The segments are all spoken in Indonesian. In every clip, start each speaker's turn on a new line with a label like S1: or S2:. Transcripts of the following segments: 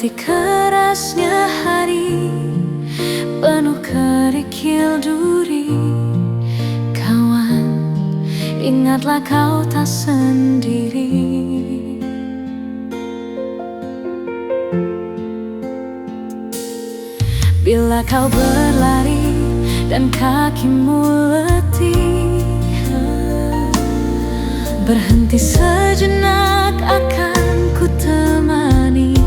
S1: Lewati kerasnya hari penuh kerikil duri. Kawan, ingatlah kau tak sendiri. Bila kau berlari dan kakimu letih, berhenti sejenak, akan ku temani.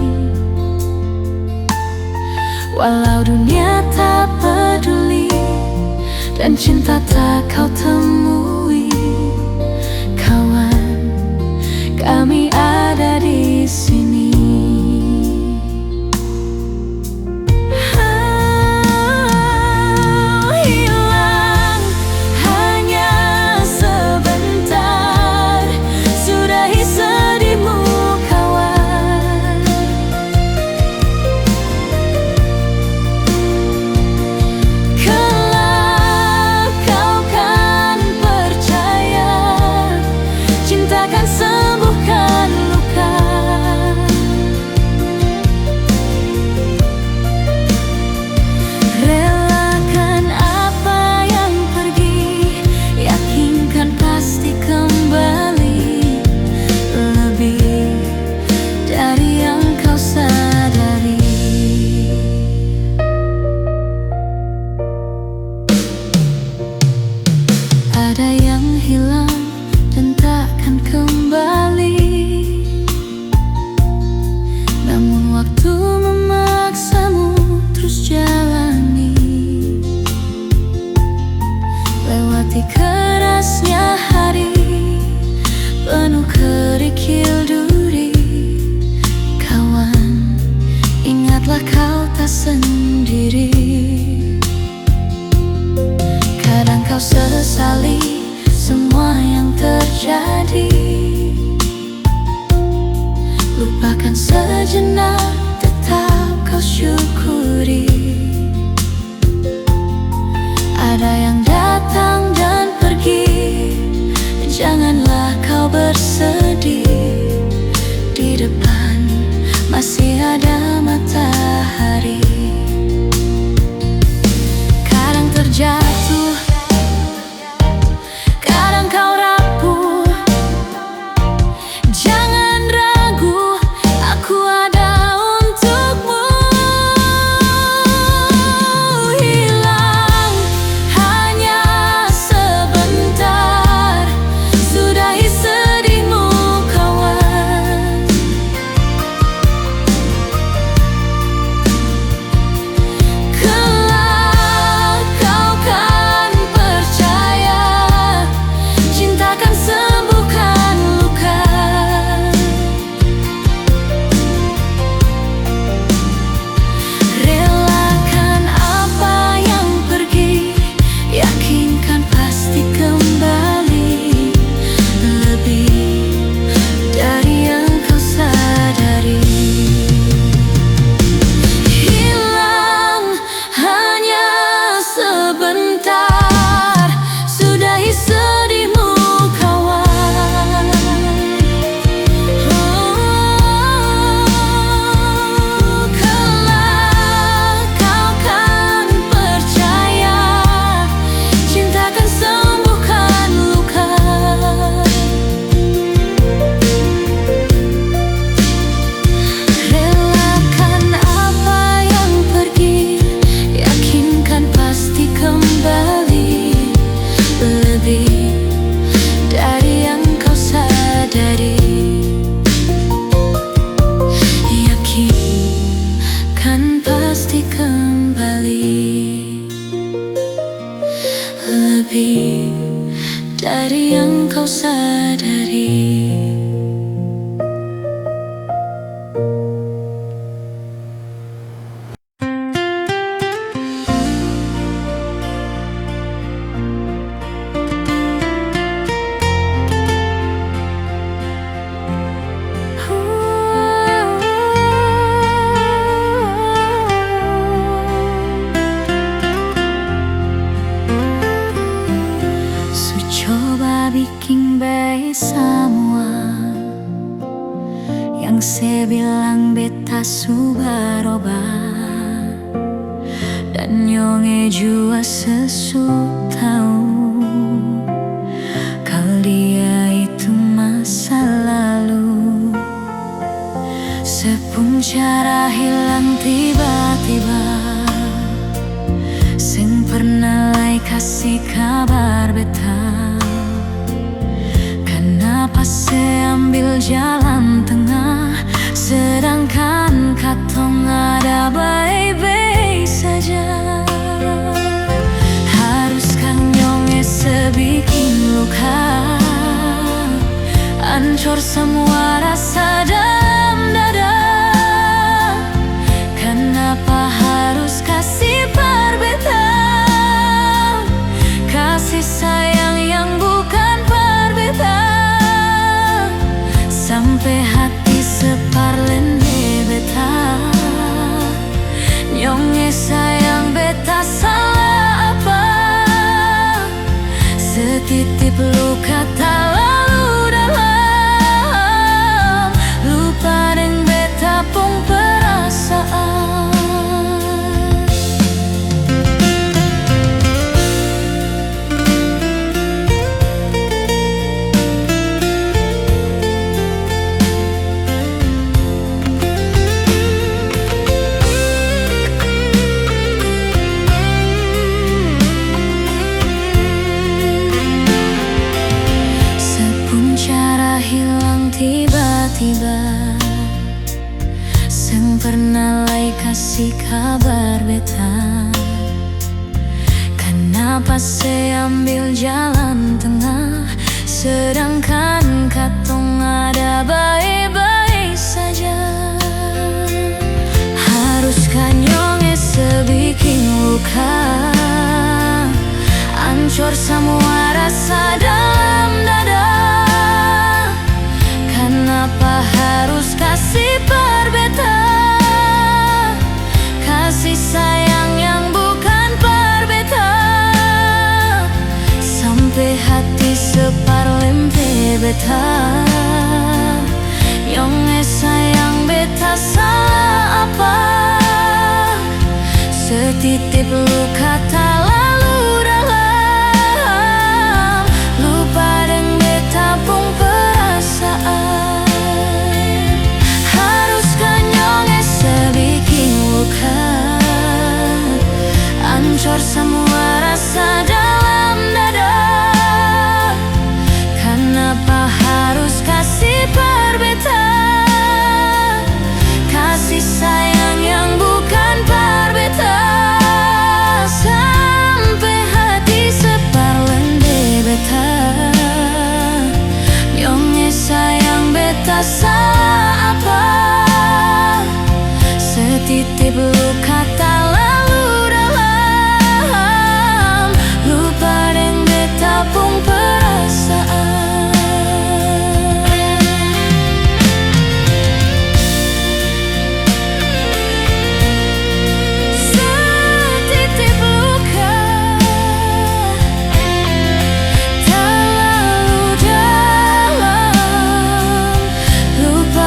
S1: Walau dunia tak peduli dan cinta tak kau temui, kawan, kami ada di sini. Ada yang hilang dan takkan kembali, namun waktu memaksamu terus jalani. Lewati kerasnya hari penuh kerikil duri. Kawan, ingatlah kau tak sendiri. Kadang kau sesali semua yang terjadi, lupakan sejenak, tetap kau syukuri. Ada yang datang dan pergi, janganlah kau bersedih. Di depan masih ada matahari. Kadang terjatuh, kadang kau rapuh. Jangan ragu, aku ada untukmu. Hilang hanya sebentar, sudahi sedihmu, kawan. Kelak kau kan percaya, cinta kan sembuhkan luka. Relakan apa yang pergi, yakinkan pasti kembali. Lebih dari yang kau sadari. Hilang hanya sebentar, sudahi sedihmu, kawan. Kelak kau kan percaya, cinta kan sembuhkan luka. Relakan apa yang pergi, yakinkan pasti kembali. Lebih dari yang kau sadari. Yakinkan pasti kembali. Lebih dari yang kau sadari. Su coba bikin baik semua yang Se bilang beta subaroba dan nyonge jua sesu tahu kalau dia itu masa lalu. Sepung cara hilang tiba-tiba, sing pernah lai kasih kabar beta. Kenapa saya ambil jalan tengah, sedangkan katong ada baik-baik saja. Haruskah nyonge sebikin luka, hancur semua rasa dalam dada. Kenapa harus kasih perbedaan, kasih sayang yang bukan perbedaan, sampai hati separlende beta. Nyonge sayang beta salah apa, setitip luka tak lalu dalam, lupa deng beta pung perasaan. Tiba-tiba seng pernah lai kasih kabar beta. Kenapa saya ambil jalan tengah, sedangkan katong ada baik-baik saja. Haruskah nyonge sebikin luka, hancur semua rasa dalam dada. Kenapa harus kasih perbedaan, kasih sayang yang bukan perbedaan, sampai hati separlente beta. Nyonge sayang beta salah apa, setitip luka tak lalu dalam, lupa deng beta pung perasaan. Hancur semua rasa dalam dada. Kenapa harus kasih perbedaan, kasih sayang yang bukan perbedaan, sampai hati separlende beta. Nyonge sayang beta salah apa, setitip luka tak lalu dalam, lupa deng beta pung perasaan. Setitip luka tak lalu dalam, lupa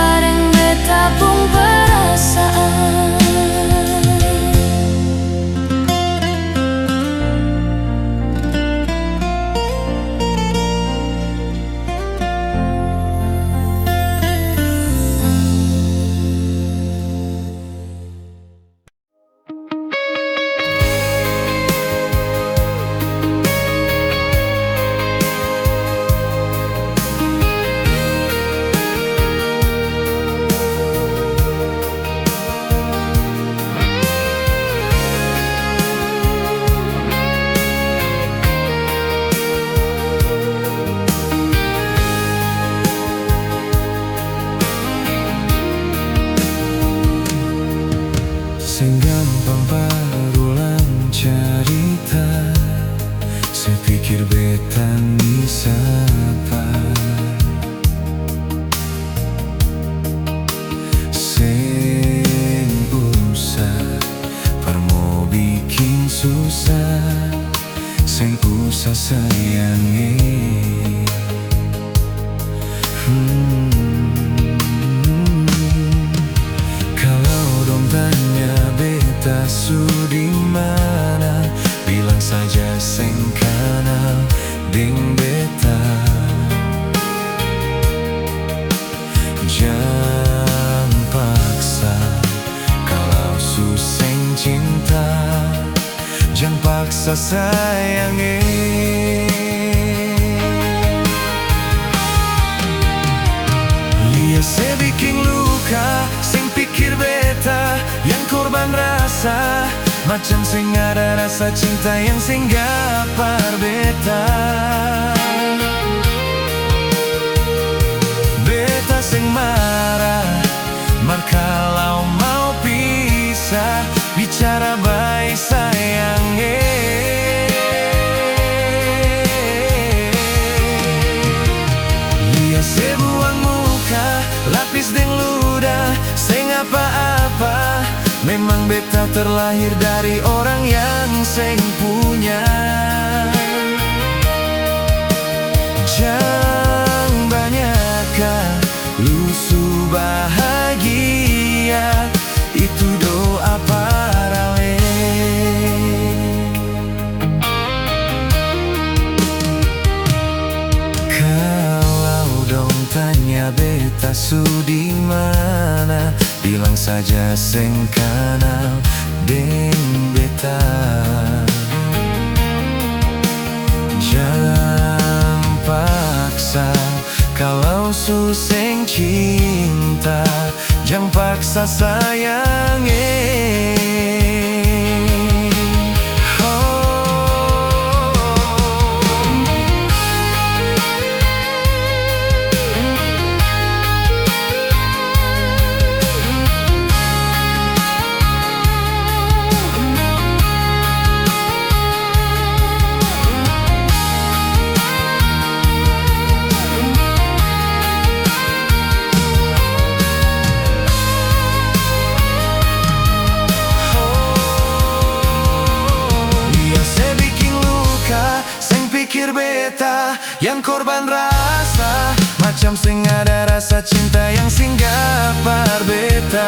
S2: rasa sayange. Lia se bikin luka, sing pikir beta yang korban rasa, macam sing ada rasa cinta yang singgah par beta. Beta sing marah, mar kalau mau pisah, bicara baik sayange. Lia se buang muka, lapis deng ludah, sing apa-apa. Memang beta terlahir dari orang yang seng punya. Jangan banyakan lusu bahagia, itu doa para le. Kalau dong tanya beta sudi mana, bilang saja seng kenal deng beta. Jangan paksa kalau suseng cinta, jangan paksa sayange. Pikir beta yang korban rasa, macam sing ada rasa cinta yang singgah par beta.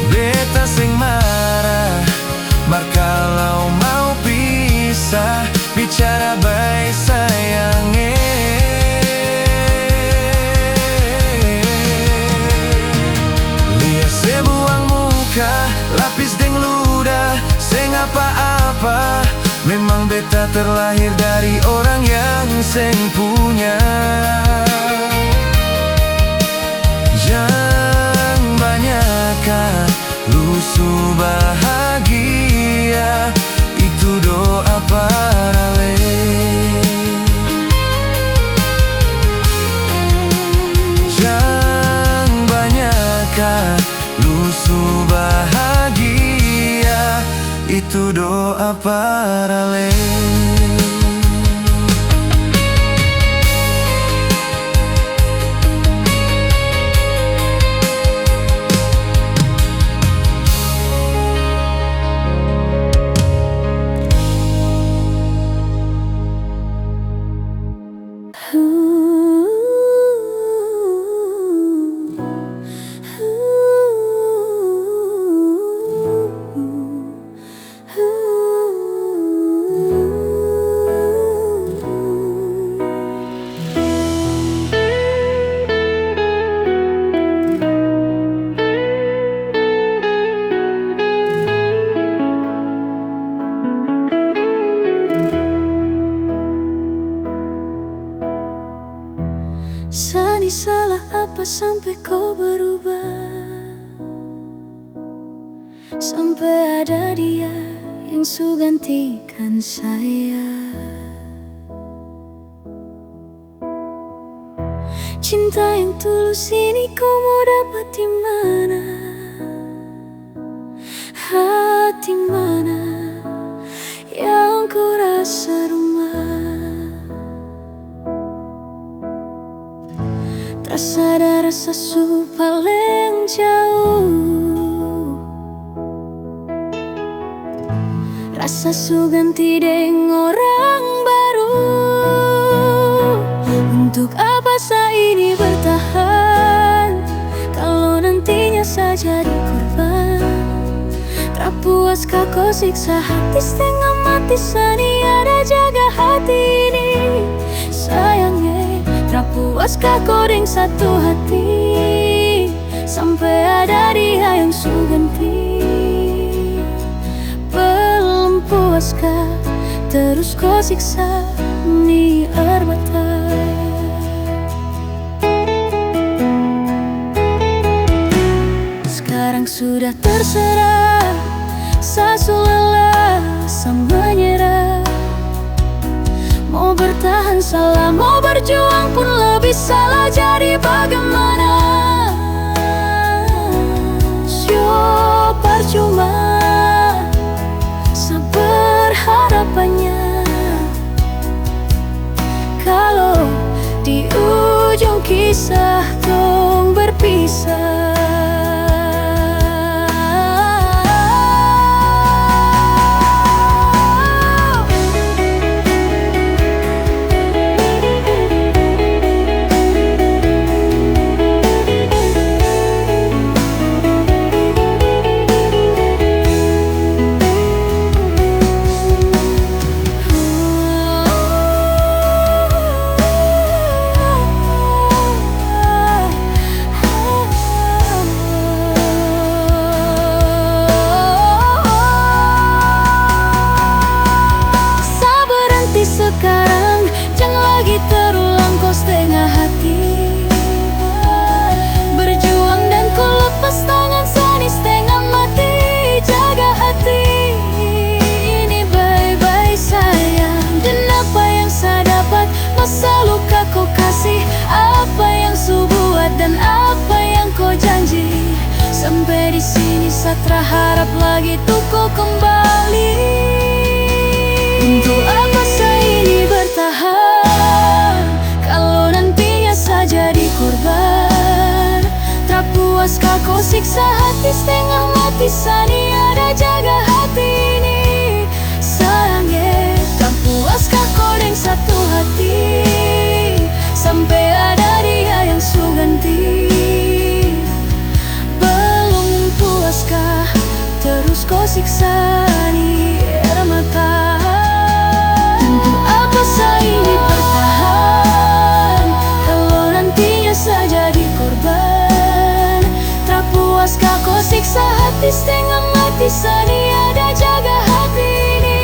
S2: Beta sing marah, mar kalau mau pisah, bicara baik sayange. Lia se buang muka, lapis deng ludah, seng apa-apa. Memang beta terlahir dari orang yang seng punya. Jangan banyakan lusu bahagia, itu doa para le. Jangan banyakan lusu bahagia, itu doa para le.
S1: Sani salah apa sampai kau berubah, sampai ada dia yang su gantikan saya. Cinta yang tulus ini kau mau dapat di mana? Hati mana yang kau rasa rumah? Terasa ada rasa su paling jauh, rasa su ganti deng orang baru. Untuk apa saya ini bertahan kalau nantinya saja jadi korban? Tak puaskah kau siksa hati setengah mati, sani ada jaga hati ini sayangnya. Tak puaskah kau deng satu hati sampai ada dia yang su ganti? puaskah terus kau siksa ni air mata. Sekarang sudah terserah, sasu lelah, sang menyerah. Mau bertahan salah, mau berjuang pun lebih salah. Jadi bagaimana? Sio percuma seberharapannya kalau di ujung kisah dong berpisah. Sekarang jangan lagi terulang kau setengah hati. Berjuang dan kau lepas tangan sani setengah mati. Jaga hati ini baik-baik sayang. Dan apa yang saya dapat, masa luka kau kasih. Apa yang su buat dan apa yang kau janji. Sampai di sini saya terharap lagi tuh kau kembali. Untuk apa saya ini bertahan kalau nantinya saya jadi korban? Tak puaskah kau siksa hati setengah mati? Sani ada jaga hati ini sayangnya. Tak puaskah kau dengan satu hati sampai ada dia yang su ganti? Belum puaskah terus kau siksa ni air mata? Saya ini bertahan kalau nantinya saya jadi korban. Tak puaskah kau siksa hati setengah mati? Sani ada jaga hati ini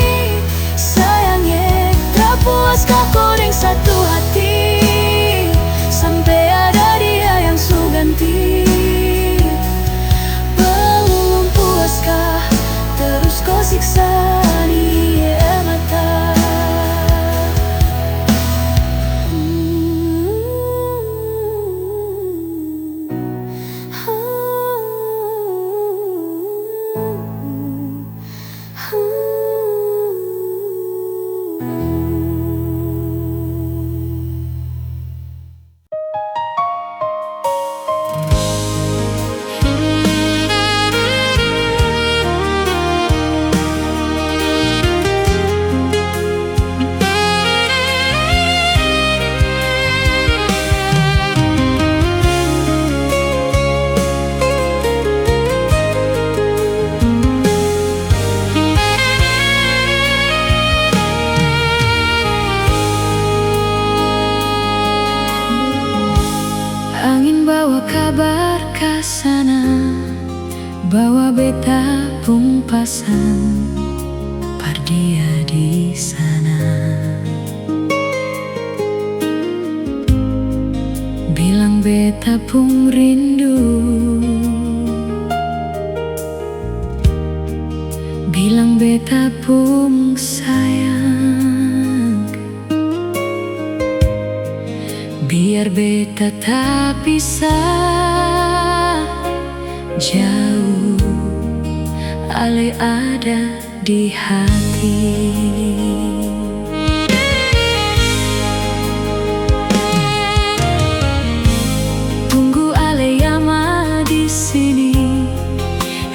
S1: sayangnya. Tak puaskah kau dengan satu hati sampai ada dia yang su ganti? Belum puaskah terus kau siksa ni air mata? Angin bawa kabar ke sana, bawa beta pung pasan, par dia di sana. Bilang beta pung rindu, bilang beta pung sayang. Biar beta tak bisa jauh, ale ada di hati. Tunggu ale yama di sini,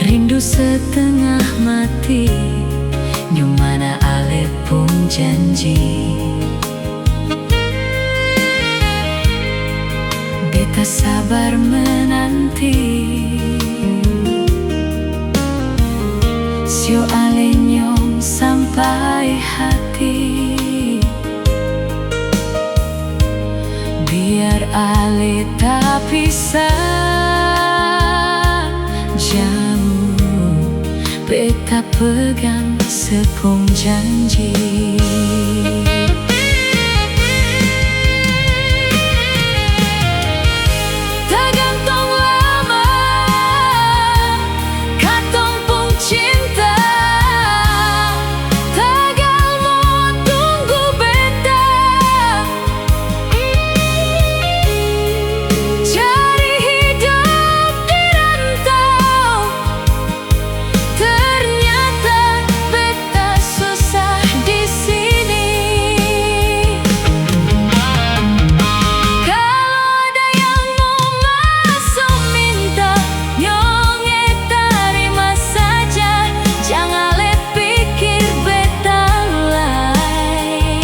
S1: rindu setengah mati. Nyumana ale pun janji. Beta sabar menanti, sio ale nyong sampai hati. Biar ale tak bisa jauh, beta pegang sepung janji. Tergantung lama katong pung cinta, tagal mo tunggu beta. Cari hidup di rantau, ternyata beta susah di sini. Kalau ada yang mau masuk minta, nyonge terima saja, jangan le pikir beta lai.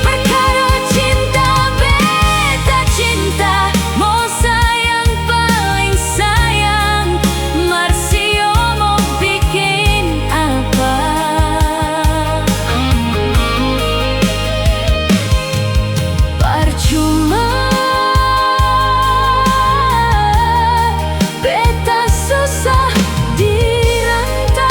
S1: Perkara cinta beta cinta, mau sayang paling sayang, Marsio mau bikin apa? Percuma beta susah di rantau.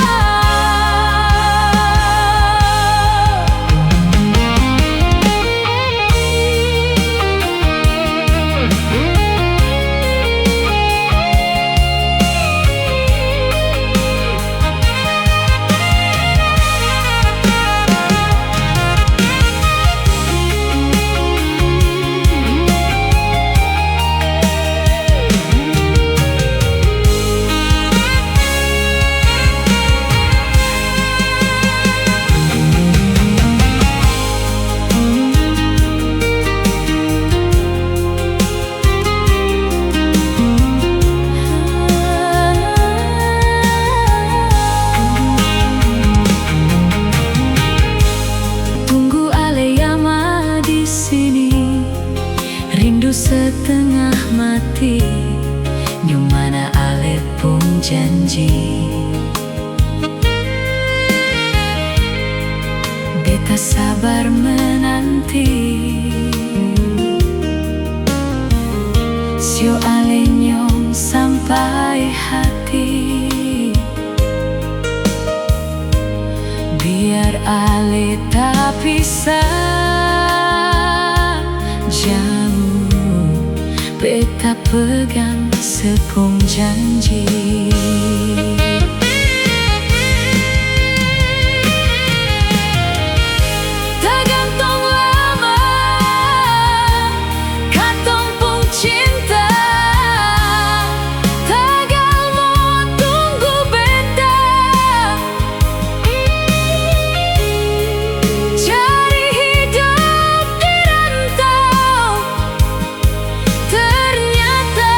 S1: Tunggu ale yama di sini, rindu setengah mati, di mana ale pun janji. Beta sabar menanti, sio ale nyong sampai hati. Biar ale tak pisah jauh, beta pegang sepung janji. Tergantung lama katong pung cinta, tagal mo tunggu beta. Cari hidup di rantau, ternyata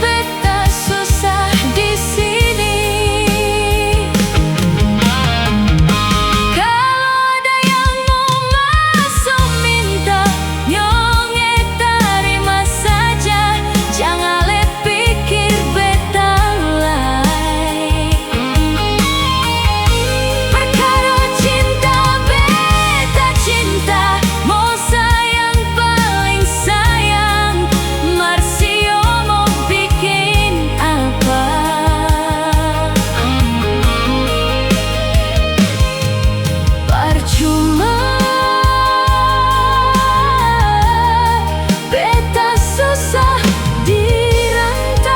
S1: beta susah di sini. Kalau ada yang mau masuk minta, nyonge terima saja, jangan le pikir beta lai. Perkara cinta beta cinta, mau sayang paling sayang, Marsio mau bikin apa? Percuma beta susah di rantau.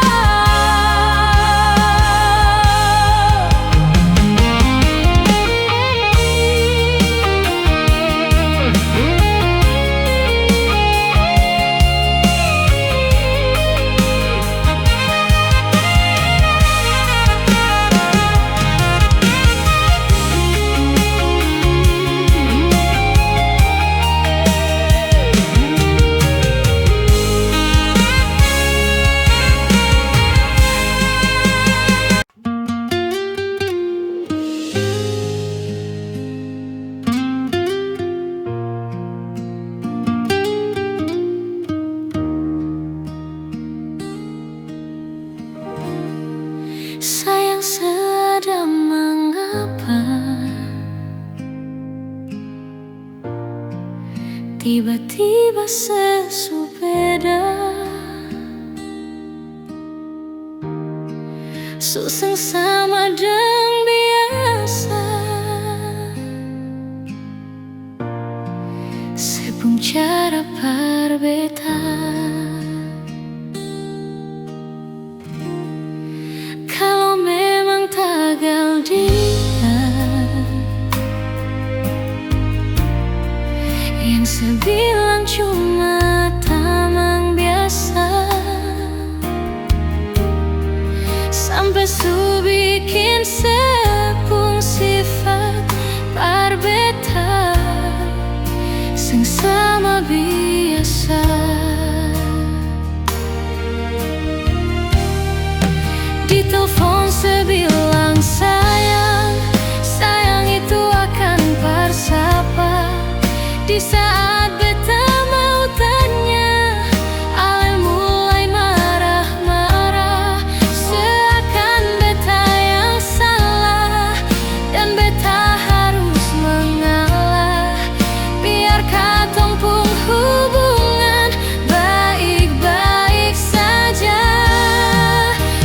S1: Sayang sedang mengapa tiba-tiba sesubeda. susah sama deng biasa sebelum cara parbeta. Kalau memang tagal dia yang sebilang cuma tamang biasa, sampai su bikin sepung sifat parbeta sing sama biasa. Di telepon sebilang sayang, sayang itu akan bersapa. Di saat beta mau tanya, ale mulai marah-marah, seakan beta yang salah dan beta harus mengalah. Biar katong pun hubungan baik-baik saja.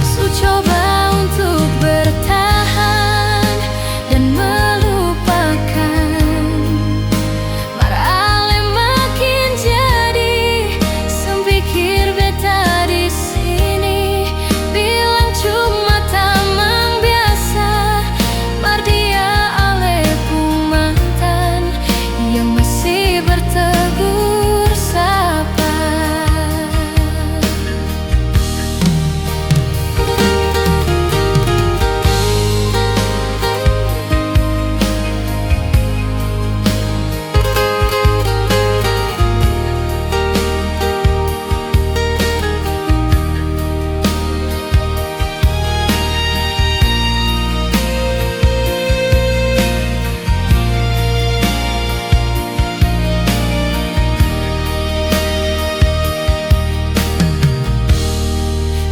S1: Su coba untuk bertahan dan melupakan, marale makin jadi sempikir beta di sini bilang cuma tamang biasa. Mar dia ale pun mantan yang masih bertegur sapa.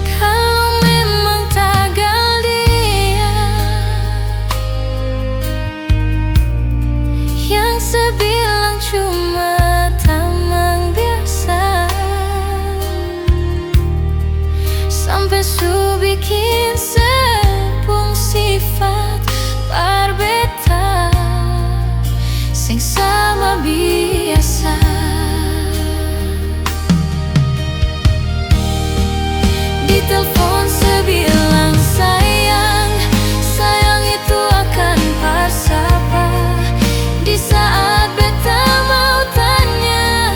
S1: Kalau memang tagal dia yang sebilang cuma tamang biasa, sampai su bikin sepung sifat parbeta sing sama biasa. Di telepon sebilang sayang, sayang itu akan bersapa. Di saat beta mau tanya,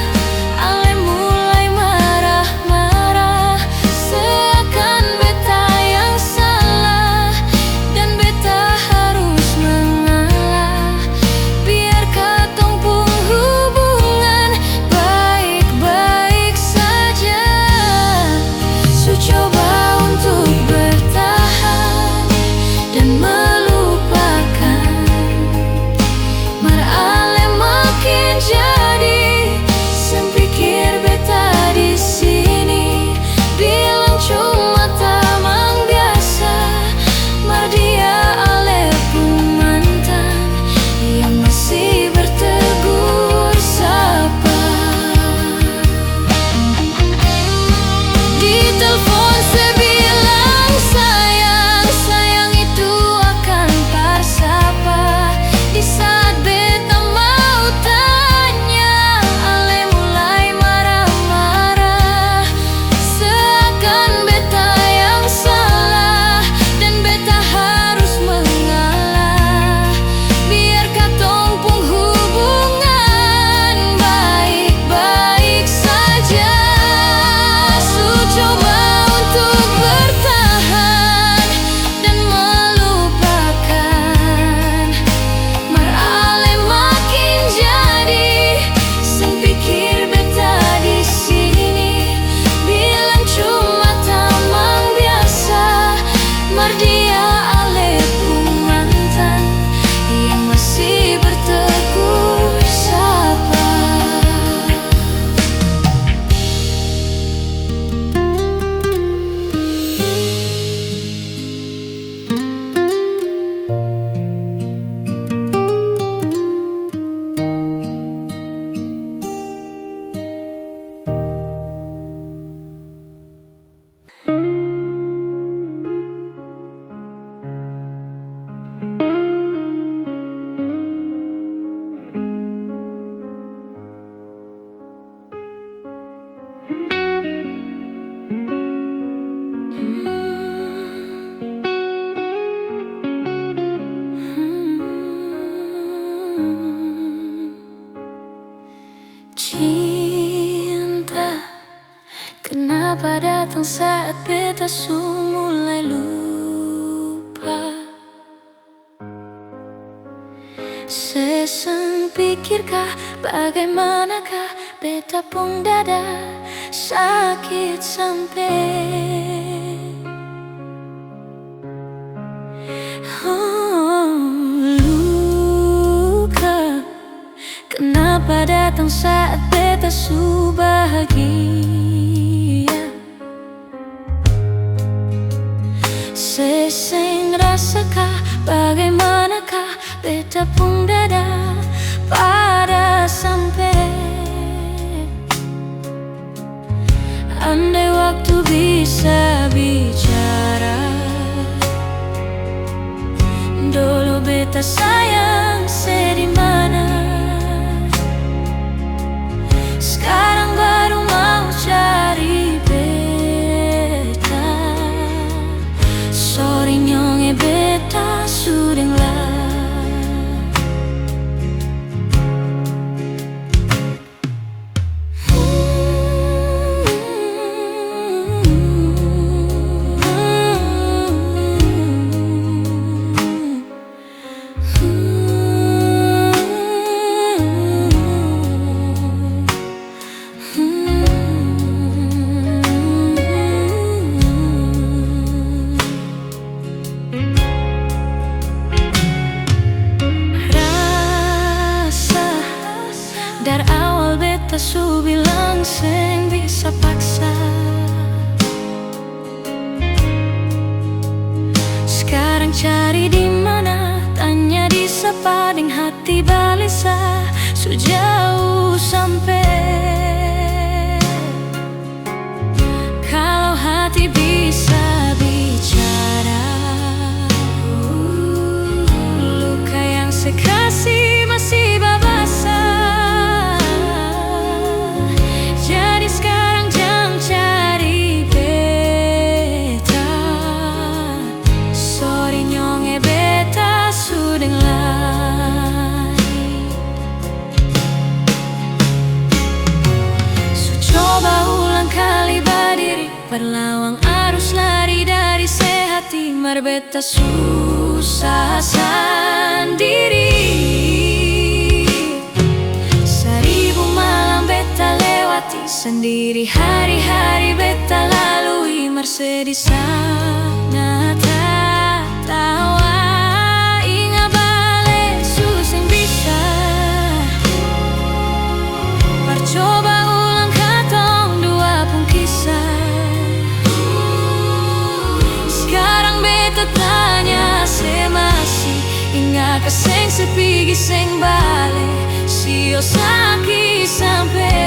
S1: ale mulai marah-marah, seakan beta yang salah dan beta harus mengalah. Biar katong pun hubungan Kenapa datang saat beta mulai lupa? Seseng pikirkah bagaimanakah beta pun dada sakit sampai luka. Kenapa datang saat beta bahagia? Seseng rasakah bagaimanakah beta pun dada pada sampai. Andai waktu bisa bicara, dulu beta sayang sedimana. Sekarang baru mau cari beta. Sorry nyonge beta sudeng lah. Dari awal beta bilang seng bisa paksa. Sekarang cari di mana, tanya di sepading hati balisa. Sejauh sampai. Kalau hati bisa bicara, luka yang sekasih masih babasa. Berlawang arus lari dari sehati, marbeta susah sendiri. Seribu malam beta lewati sendiri, hari-hari beta lalui, mersedih sangat tawa. Ingat balik susah bisa percoba ulang katong dua pun kisah. Tanya semasi ingat keseng sepigi seng bale sio sakit sampai.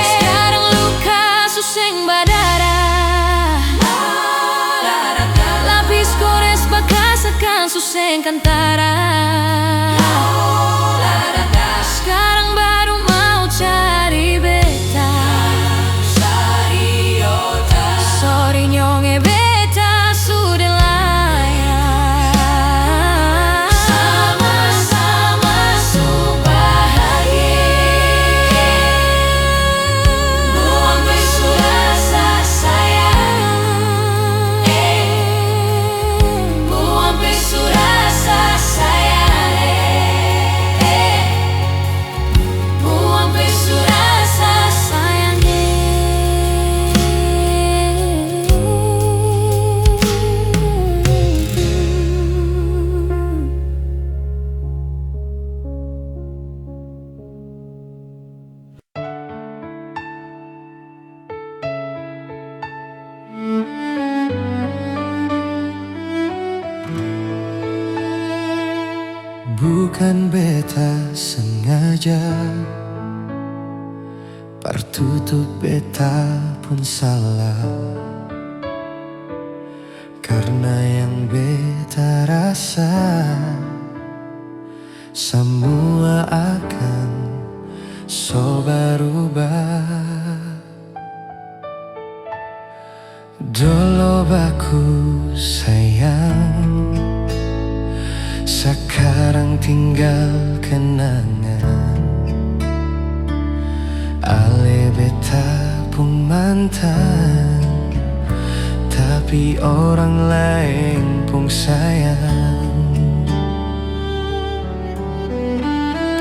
S1: Sekarang luka suseng badara, lapis gores bekas akan suseng kantara. Sekarang baru mau cari beta. Sorry nyonge beta sudah layak. Sama-sama bahagia. Buang besu rasa sayang. Buang besu rasa sayang. Buang besu rasa sayang.
S2: Bukan beta sengaja, tertutup beta pun salah. Karena yang beta rasa semua akan so berubah. Dulu baku sayang, sekarang tinggal kenangan. Ale beta pun mantan, tapi orang lain pun sayang.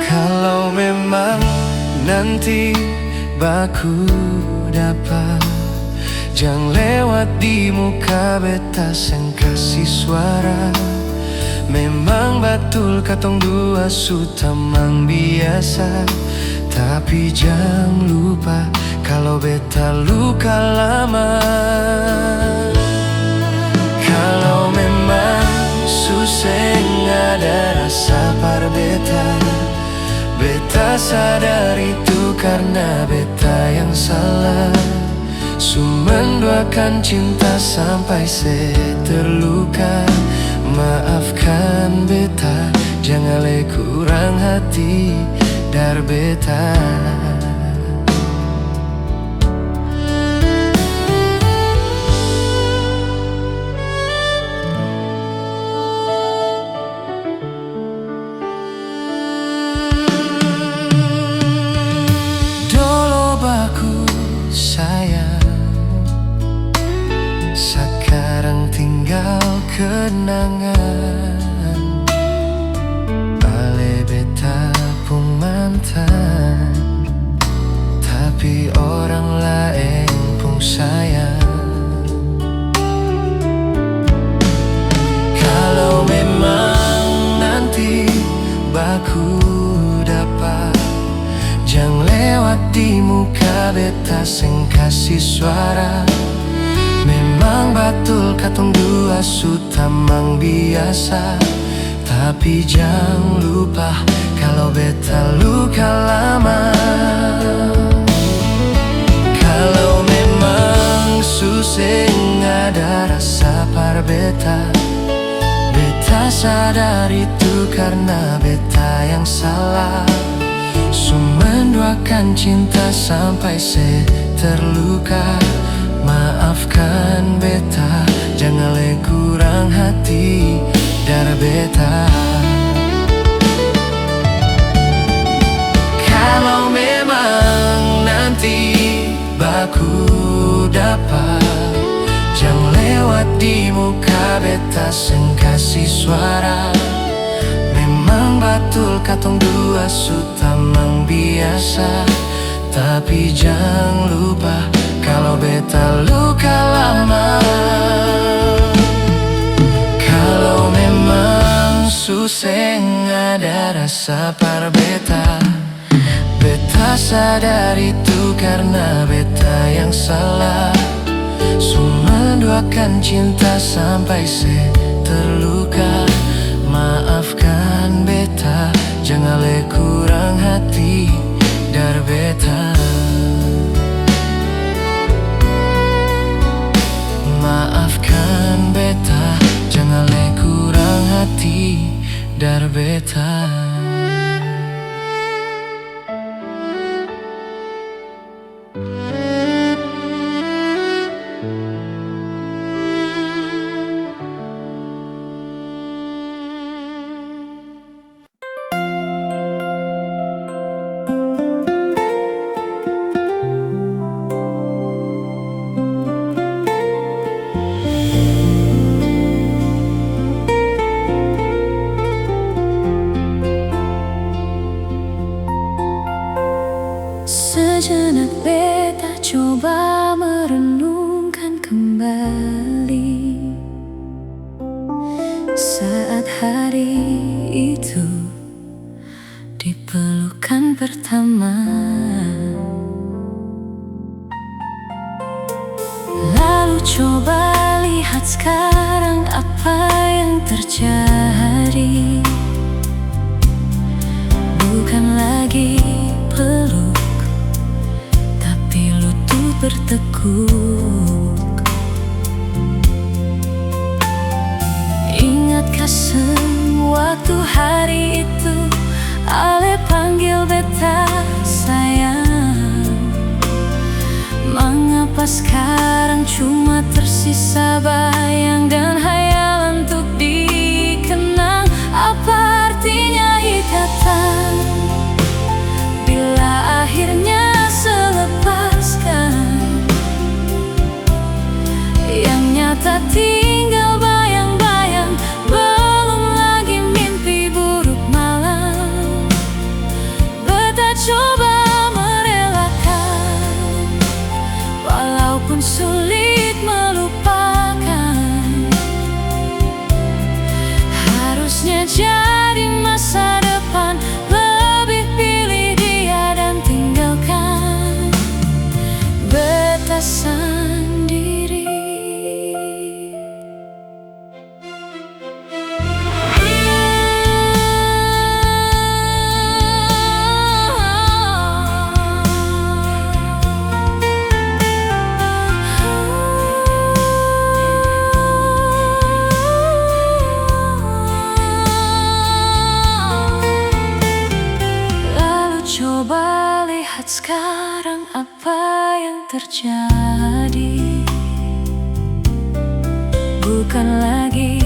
S2: Kalau memang nanti baku dapat, jangan lewat di muka beta sen kasih suara. Memang betul katong dua sutamang biasa, tapi jangan lupa kalau beta luka lama. Kalau memang susah ada rasa par beta, beta sadar itu karena beta yang salah. Sumenduakan cinta sampai saya terluka. Maafkan beta, jangan le kurang hati dar beta. Dolo baku sayang, sekarang tinggal kenangan. Ale beta pun mantan, tapi orang lain pun sayang. Kalau memang nanti baku dapat, jangan lewat di muka beta sen kasih suara. Memang betul katong dua sutamang biasa, tapi jangan lupa kalau beta luka lama. Kalau memang susah ada rasa par beta, beta sadar itu karena beta yang salah. Sumenduakan cinta sampai saya terluka. Maafkan beta, jangan le kurang hati dar beta. Kalau memang nanti baku dapat, jangan lewat di muka beta sen kasih suara. Memang betul katong dua sutamang biasa, tapi jangan lupa kalau beta luka lama. Kalau memang susah ada rasa par beta, beta sadar itu karena beta yang salah. Sumenduakan cinta sampai saya terluka. Maafkan beta, jangan le kurang hati dar beta. Maafkan beta, jangan le kurang hati dar beta.
S1: Sejenak beta coba merenungkan kembali saat hari itu dipelukan pertama. Lalu coba lihat sekarang apa yang terjadi. Bukan lagi peluk, bertekuk. Ingatkah sewaktu hari itu Ale panggil beta sayang? Mengapa sekarang cuma tersisa bayang dan hayalan untuk dikenang? Apa artinya ikatan bila akhirnya terjadi. Bukan lagi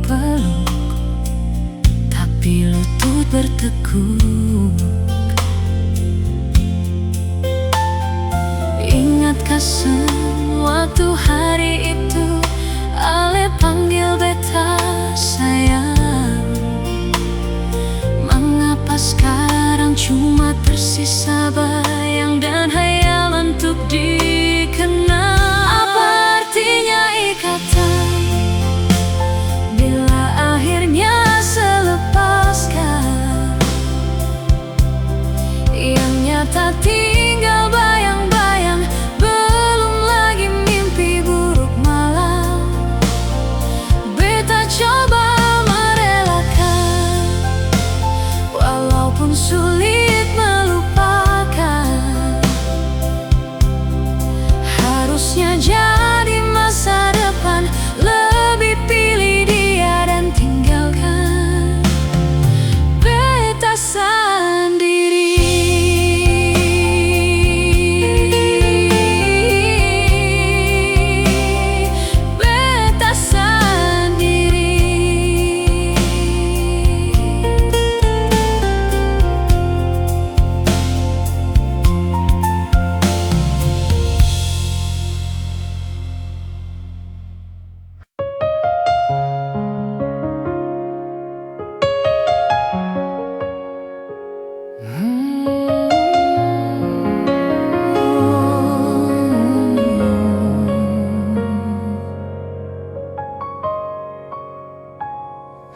S1: peluk, tapi lutut bertekuk. Ingatkah sewaktu hari itu Ale panggil beta sayang? Mengapa sekarang cuma tersisa bayang dan hayalan untuk dikenal? Apa artinya ikatan bila akhirnya selepaskan? Yang nyata tinggal bayang-bayang, belum lagi mimpi buruk malam. Beta coba merelakan, walaupun sulit melupakan. Harusnya jadi masa depan, lebih pilih dia dan tinggalkan beta sendiri. Beta sendiri.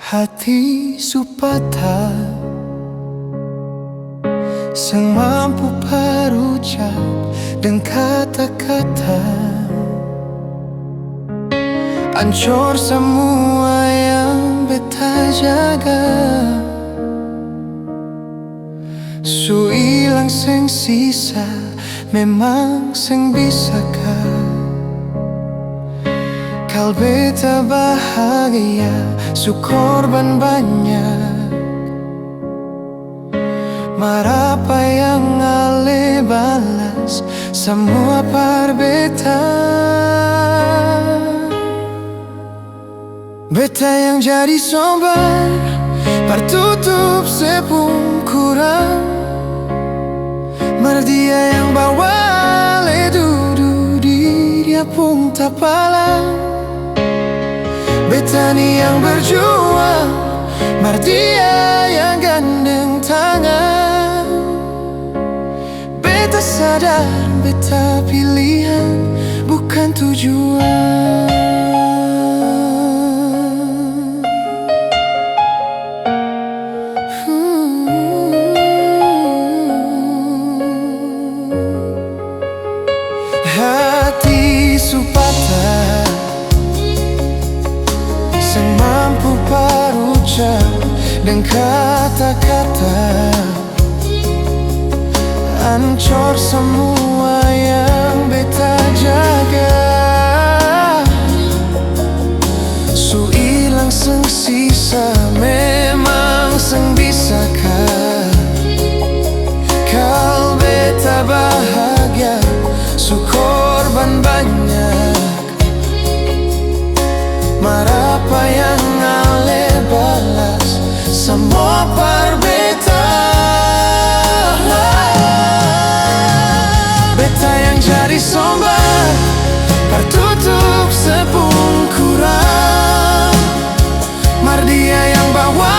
S2: Hati supata sang mampu berucap dengan kata-kata, hancur semua yang beta jaga. Su ilang sing sisa, memang sing bisakah kal beta bahagia, su korban banyak. Marapa yang Ale balas semua par beta. Beta yang jadi sombong, tertutup sepung kurang. Mar dia yang bawa Ale duduk di dia pun tak palang. Beta ni yang berjuang, mar dia yang gandeng tangan. Beta sadar, beta pilihan bukan tujuan. Hati supata sang mampu berucap dengan kata-kata, hancur semua yang beta jaga. Su ilang seng sisa, memang seng bisakah kal beta bahagia, su korban banyak. Marapa yang Ale balas semua par beta. Beta yang jadi sombong, tertutup sepung kurang. Mar dia yang bawa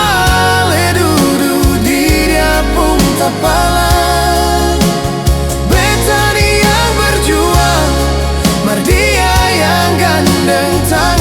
S2: Ale duduk di dia pun tak palang. Beta ni yang berjuang, mar dia yang gandeng tangan.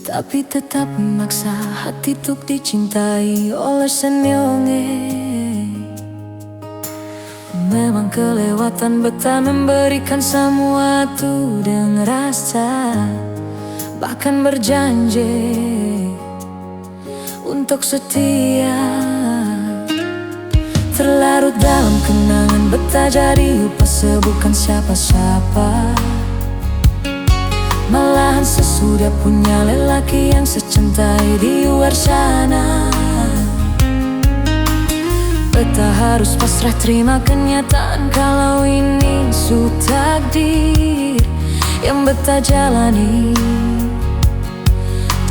S1: tapi tetap memaksa hati tuk dicintai oleh senyonge. Memang kelewatan beta memberikan semua tuh dengan rasa, bahkan berjanji untuk setia. Terlarut dalam kenangan beta jadi lupa bukan siapa-siapa. Malahan sesudah punya lelaki yang secintai di luar sana. Beta harus pasrah terima kenyataan kalau ini su takdir yang beta jalani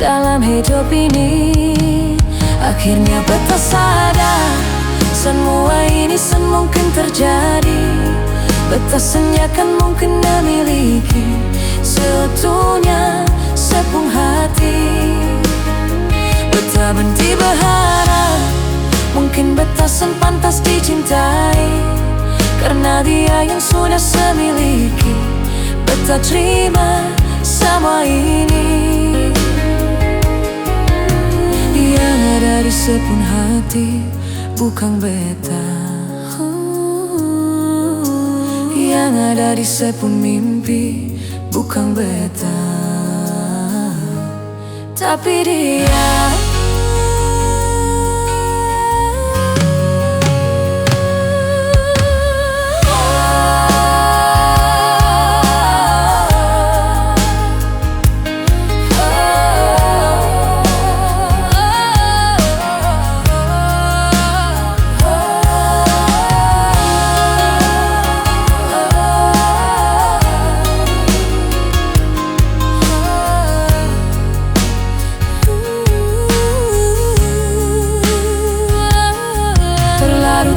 S1: dalam hidup ini. Akhirnya beta sadar semua ini mungkin terjadi. Beta senyakan mungkin memiliki seutuhnya sepung hati. Beta berhenti berharap mungkin beta pantas dicintai, karena dia yang sudah semiliki. Beta terima semua ini. Yang ada di sepung hati bukan beta, yang ada di sepung mimpi bukan beta, tapi dia.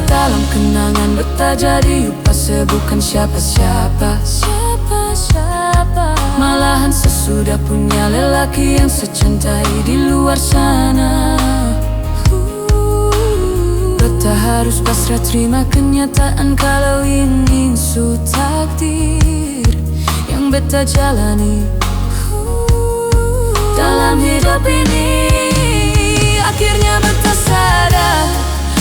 S1: Dalam kenangan beta jadi lupa bukan siapa-siapa. Malahan sesudah punya lelaki yang secintai di luar sana. Beta harus pasrah terima kenyataan kalau ini su takdir yang beta jalani dalam hidup ini. Akhirnya beta sadar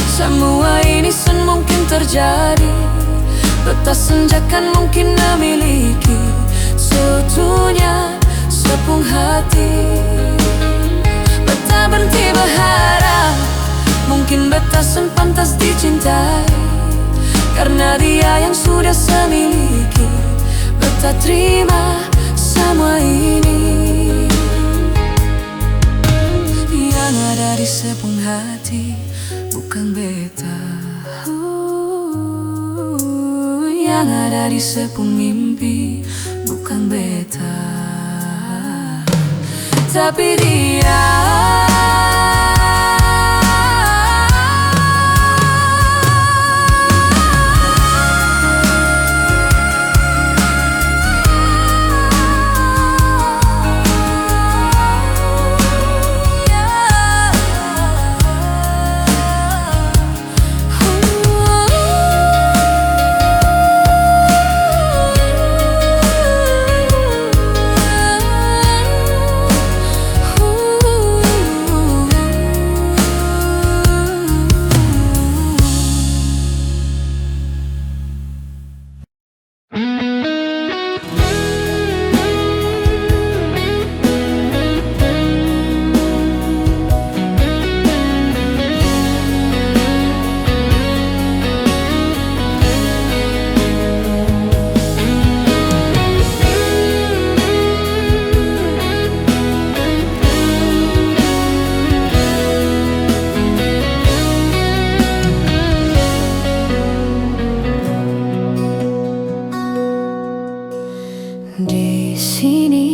S1: semua ini mungkin terjadi. Beta senjakan mungkin memiliki seutuhnya sepung hati. Beta berhenti berharap mungkin beta pantas dicintai, karena dia yang sudah semiliki. Beta terima semua ini. Yang ada di sepung hati bukan beta, yang ada di sepung mimpi bukan beta, tapi dia. Di sini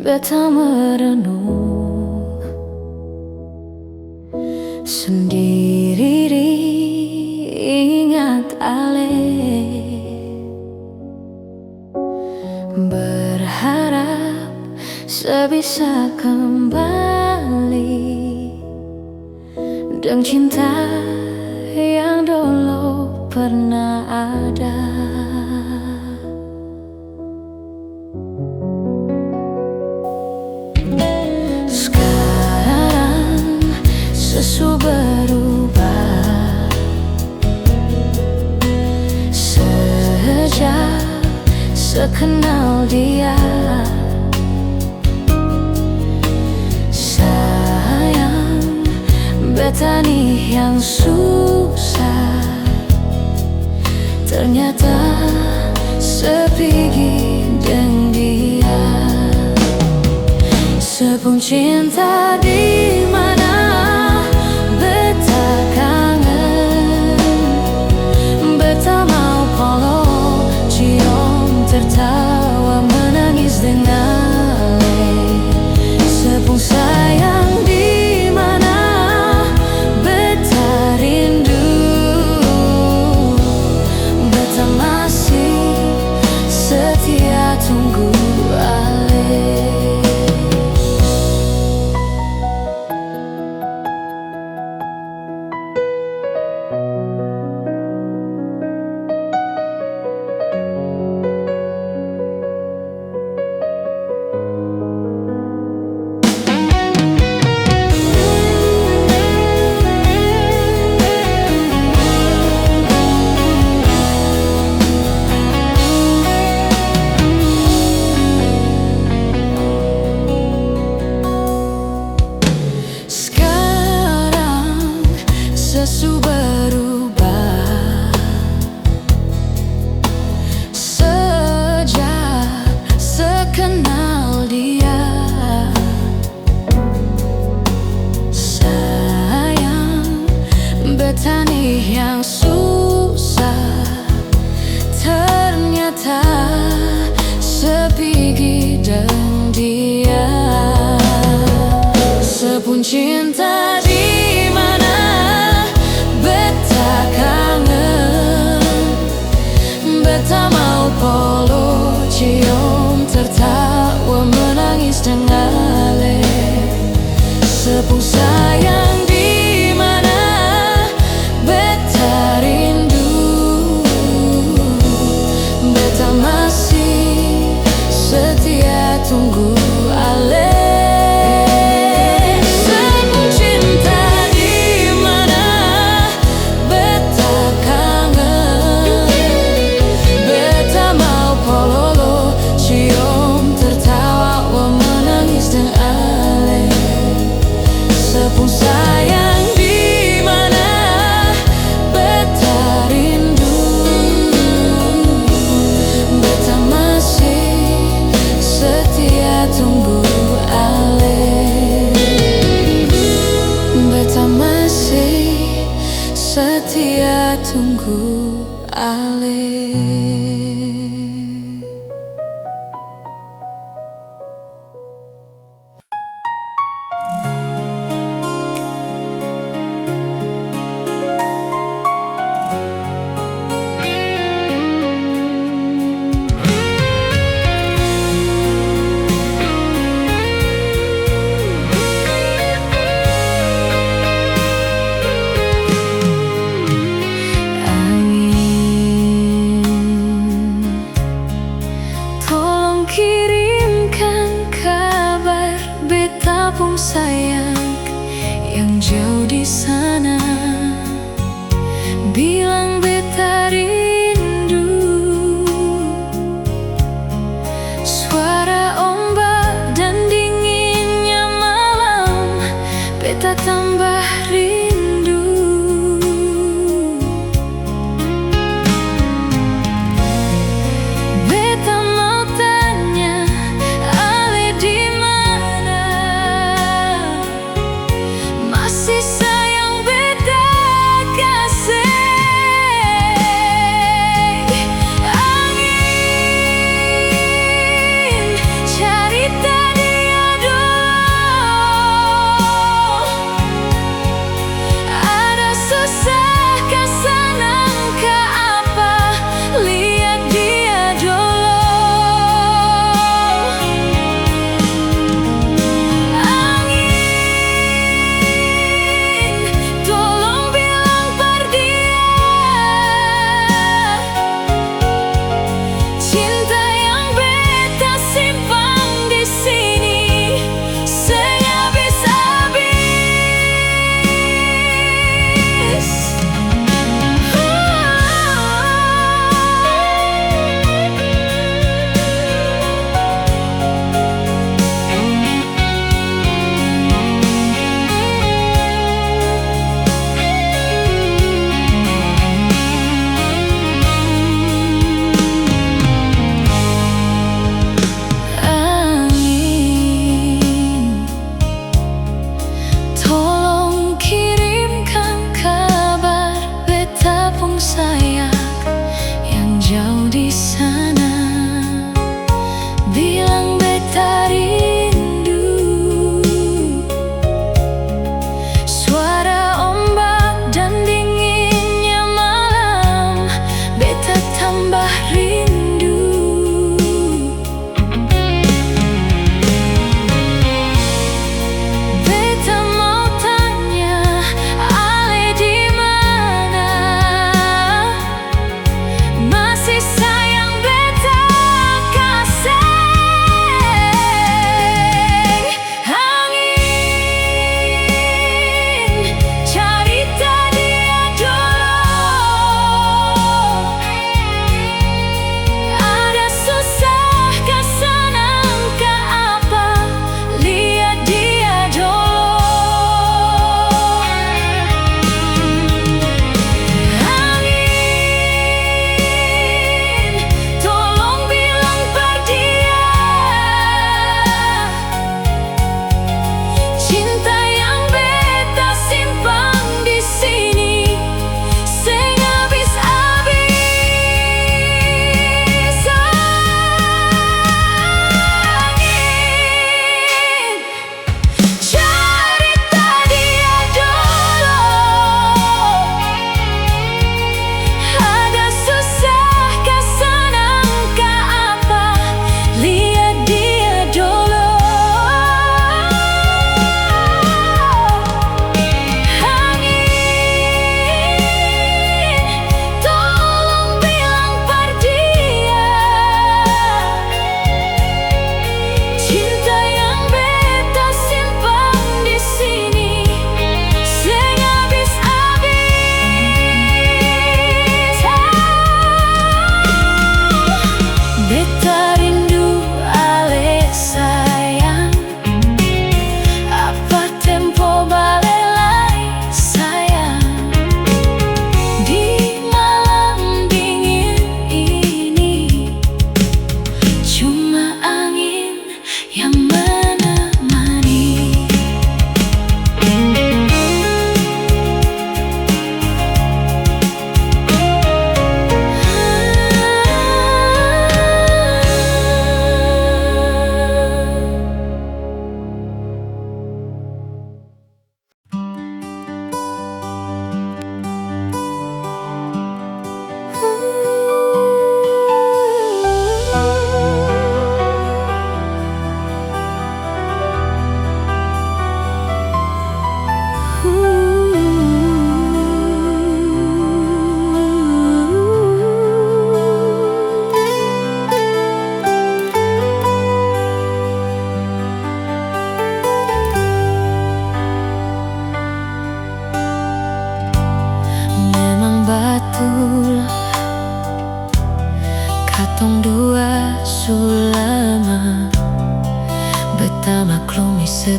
S1: beta merenung sendiri, ingat ale, berharap sebisa kembali dengan cinta yang dulu pernah ada. sesu berubah sejak sekenal dia. Sayang, beta nih yang susah, ternyata sepigi dengan dia. Sepung cinta di mana beta kangen, beta mau peluk, cium, tertawa, menangis dengan ale. Sepung sayang di mana beta rindu, beta masih setia tunggu ale. Sesu berubah sejak sekenal dia. Sayang, beta nih yang susah, ternyata sepigi dengan dia. Sepung cinta di mana beta kangen, beta mau peluk, cium, tertawa, menangis dengan ale. Sepung sayang di mana beta rindu, beta masih setia tunggu ale. Sepung sayang di mana beta rindu, beta masih setia tunggu ale. Beta masih setia tunggu ale. Sayang yang jauh di sana, bilang beta rindu. Suara ombak dan dinginnya malam, beta tambah rindu. Beta mau tanya ale di mana, masih sayang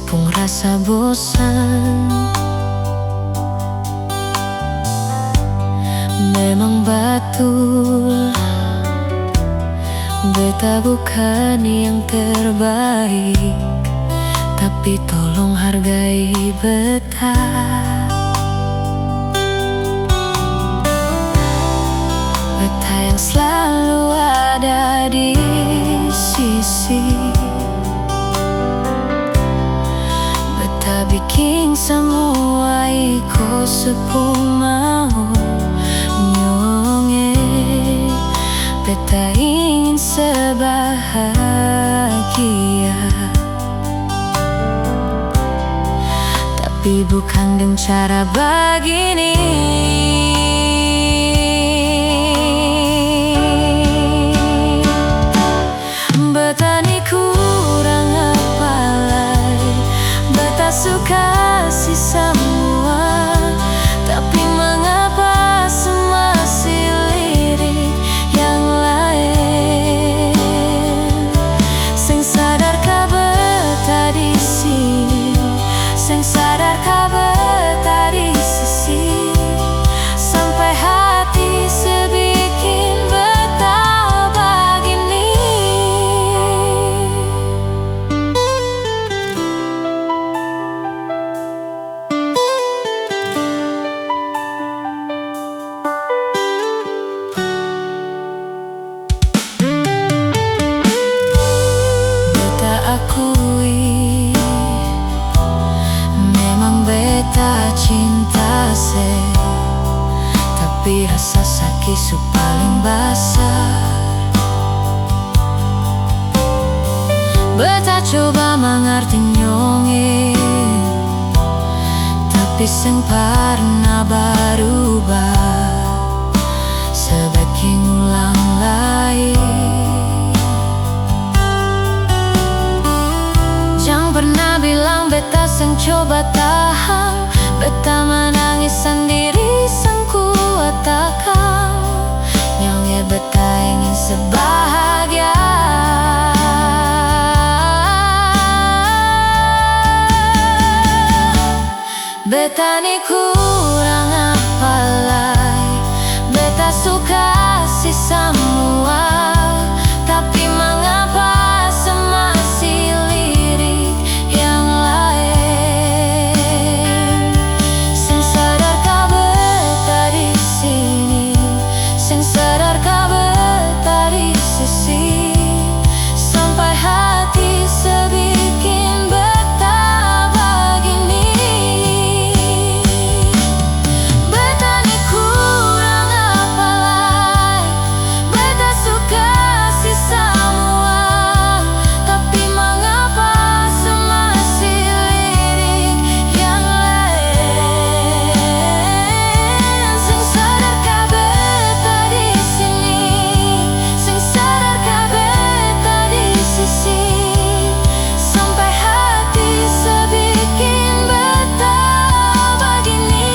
S1: Sepung rasa bosan. Memang betul beta bukan yang terbaik, tapi tolong hargai beta. Beta yang selalu ada di sisi. Beta bikin semua iko sepung mau nyonge. Beta ingin sebahagia, tapi bukan dengan cara begini. Beta ni kurang apa lagi. Beta suka si semua, tapi mengapa semua si lirik yang lain? Sing sadarkah beta di sini? Sing sadarkah beta di sisi? Sampai hati sebikin beta begini. Beta akui memang beta cinta se, tapi rasa sakit su paling basah. Beta coba mengerti nyonge, tapi seng pernah berubah. Sebaiknya ulang lagi. Jangan pernah bilang beta seng coba tahan. Beta menangis sendiri sang kuat takkan. Nyonge beta ingin sebahagia. Beta ni kurang apa lagi. Beta suka si semua, tapi mengapa semua si lirik yang lain? Sing sadarkah beta di sini? Sing sadarkah beta di sisi? Sampai hati sebikin beta begini. Beta ni kurang apa lagi. Beta suka si semua, tapi mengapa semua si lirik yang lain? Sing sadarkah beta di sini? Sing sadarkah beta di sisi? Sampai hati sebikin beta begini.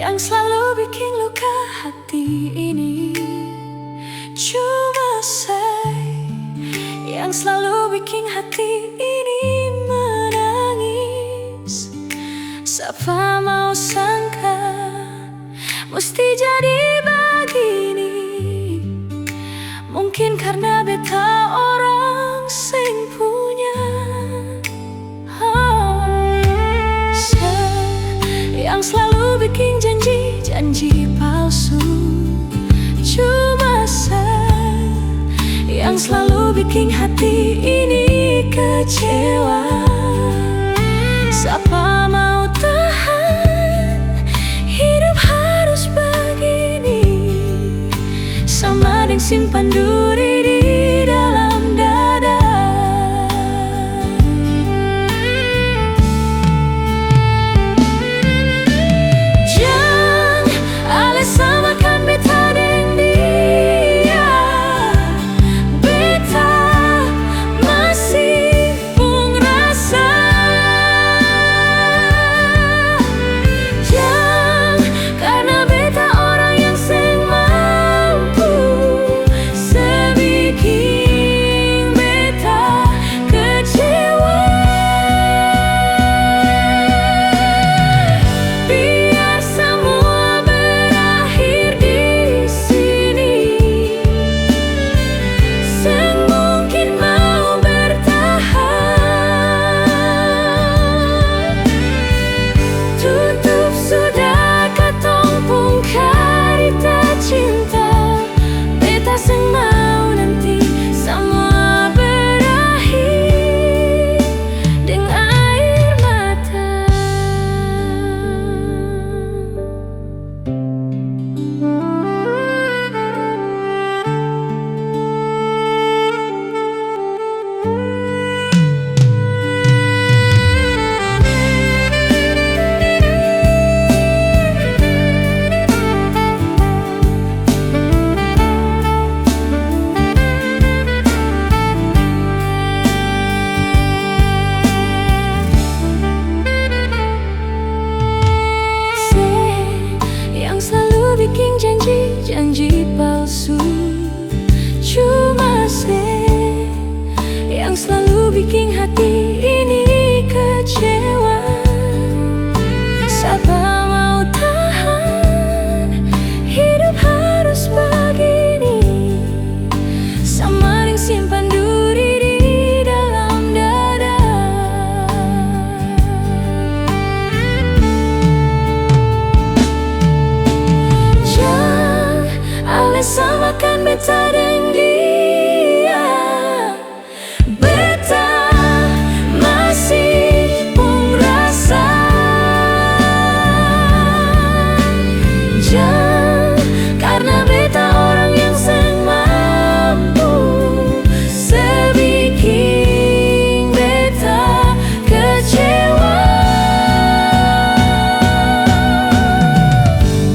S1: Yang selalu bikin luka hati ini cuma yang selalu bikin hati ini menangis. Siapa mau sangka mesti jadi begini. Mungkin karena beta orang sing punya. Yang selalu bikin janji palsu cuma yang selalu bikin hati ini kecewa. Siapa mau tahan hidup harus begini, sama dengan simpan duri di dalam dada. beta deng dia. Beta masih pung rasa, jang karena beta orang yang seng mampu, sebikin beta kecewa.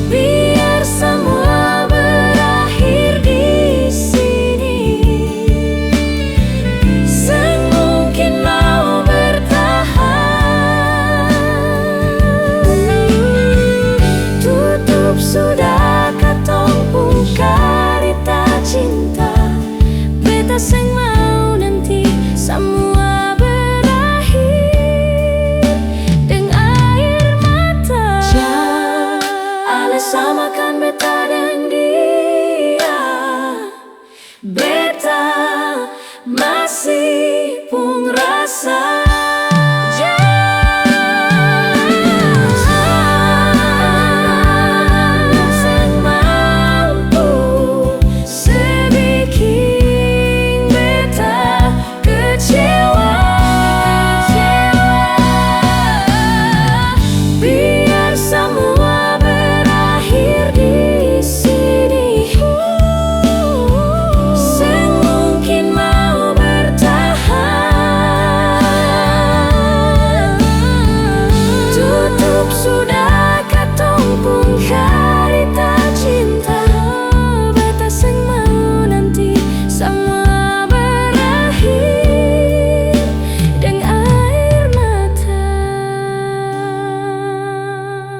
S1: Biar semua berakhir di sini, seng mungkin mau bertahan. Tutup sudah katong pung karita cinta, beta seng mau nanti semua berakhir deng air mata. Jang ale samakan beta deng dia. Beta masih pung rasa. Seng mampu, sebikin beta kecewa. Biar semua berakhir di sini, seng mungkin mau bertahan. Tutup sudah katong pung karita cinta, beta seng mau nanti semua berakhir deng air mata.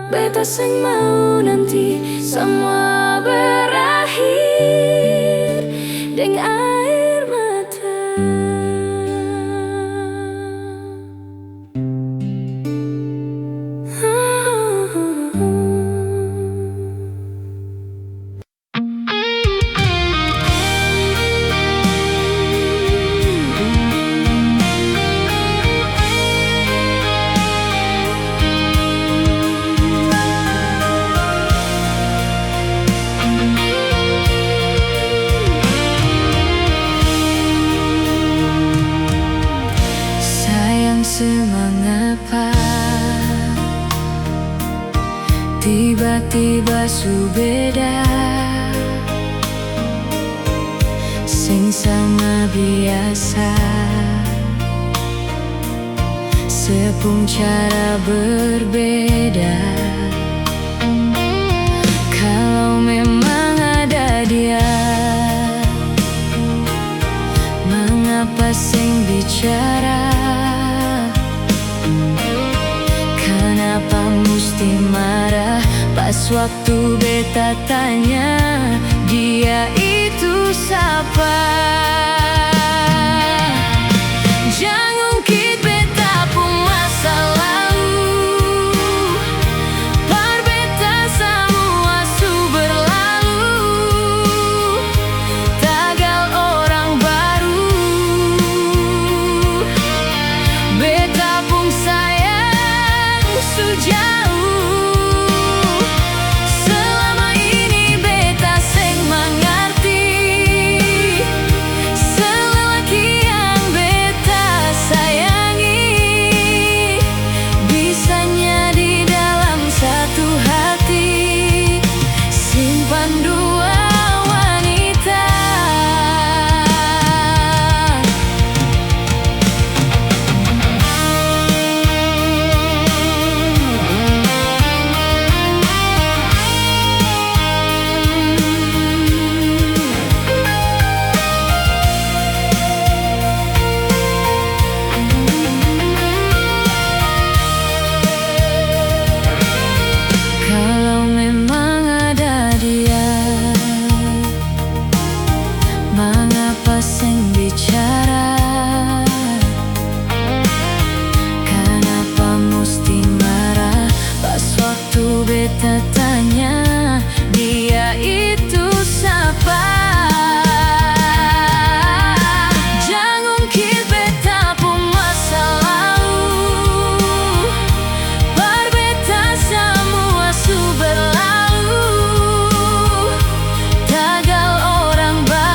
S1: Beta seng mau nanti semua berakhir deng air mata. Sayang semangapa tiba-tiba su beda, sing sama biasa, sepung cara berbeda. Kalau memang ada dia, mengapa sing bicara? Kenapa mesti marah pas waktu beta tanya dia itu siapa? Jangan ungkit beta pun masa lalu, par beta semua su berlalu, tagal orang baru. Beta pun sayang su jauh, selama ini beta seng mengerti selelaki yang beta sayangi, bisanya di dalam satu hati simpan dua wanita. Kalau memang ada dia, mengapa seng bicara? Kenapa mesti marah pas waktu beta tanya dia itu siapa? Jangan ungkit beta pun masa lalu, par beta semua su berlalu, tagal orang baru.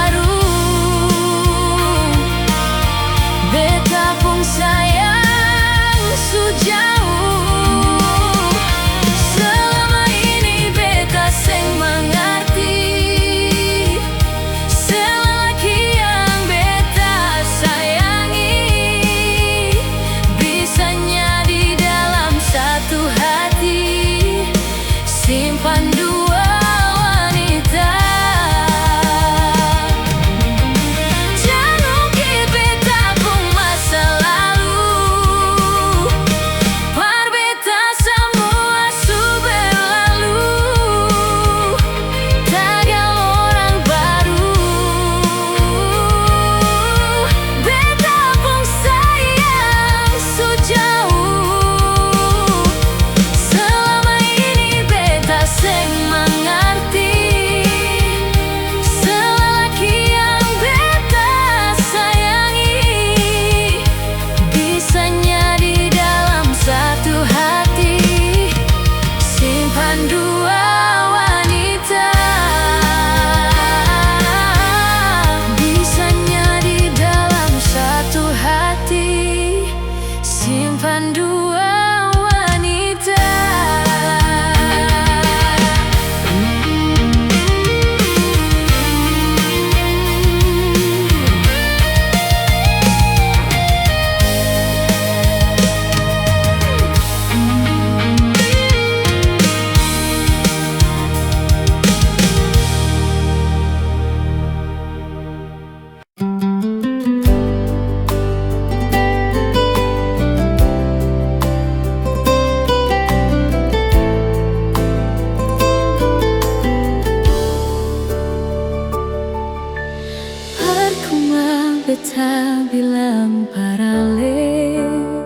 S1: beta bilang paralel,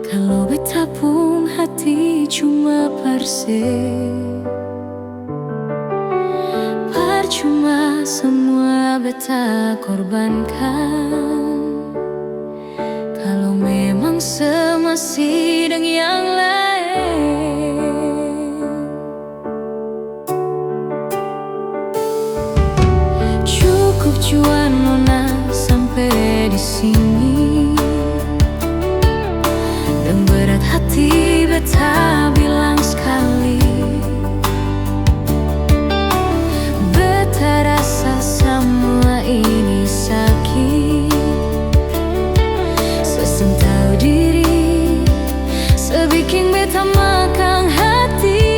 S1: kalau beta pun hati cuma parsel. Percuma semua beta korbankan, kalau memang semasih dengan yang lain. Cukup jua nona sampai di sini, dan berat hati beta bilang sekali, beta rasa semua ini sakit. Seseng tahu diri, sebikin beta makan hati.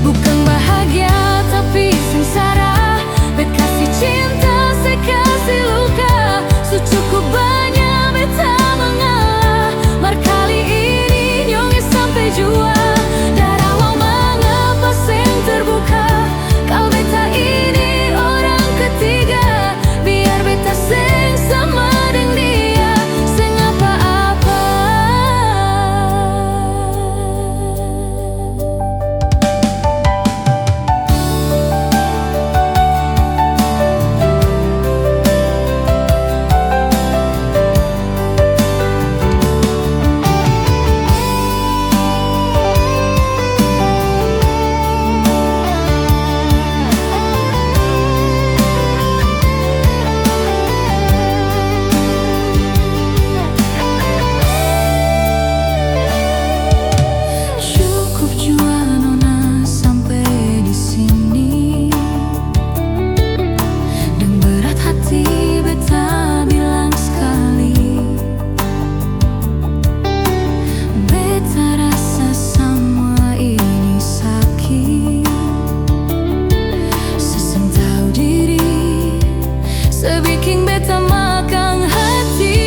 S1: Bukan bahagia tapi sengsara, bet kasih cinta saya kasih luka. Secukup banyak beta mengalah, mar kali ini nyonge sampai jua. Darah awal mengapa seng terbuka, kau beta ini orang ketiga. Biar beta seng sama dengan dia, seng apa-apa. Cukup jua nona sampai di sini, dan berat hati beta bilang sekali, beta rasa semua ini sakit. Seseng tahu diri, sebikin beta makan hati.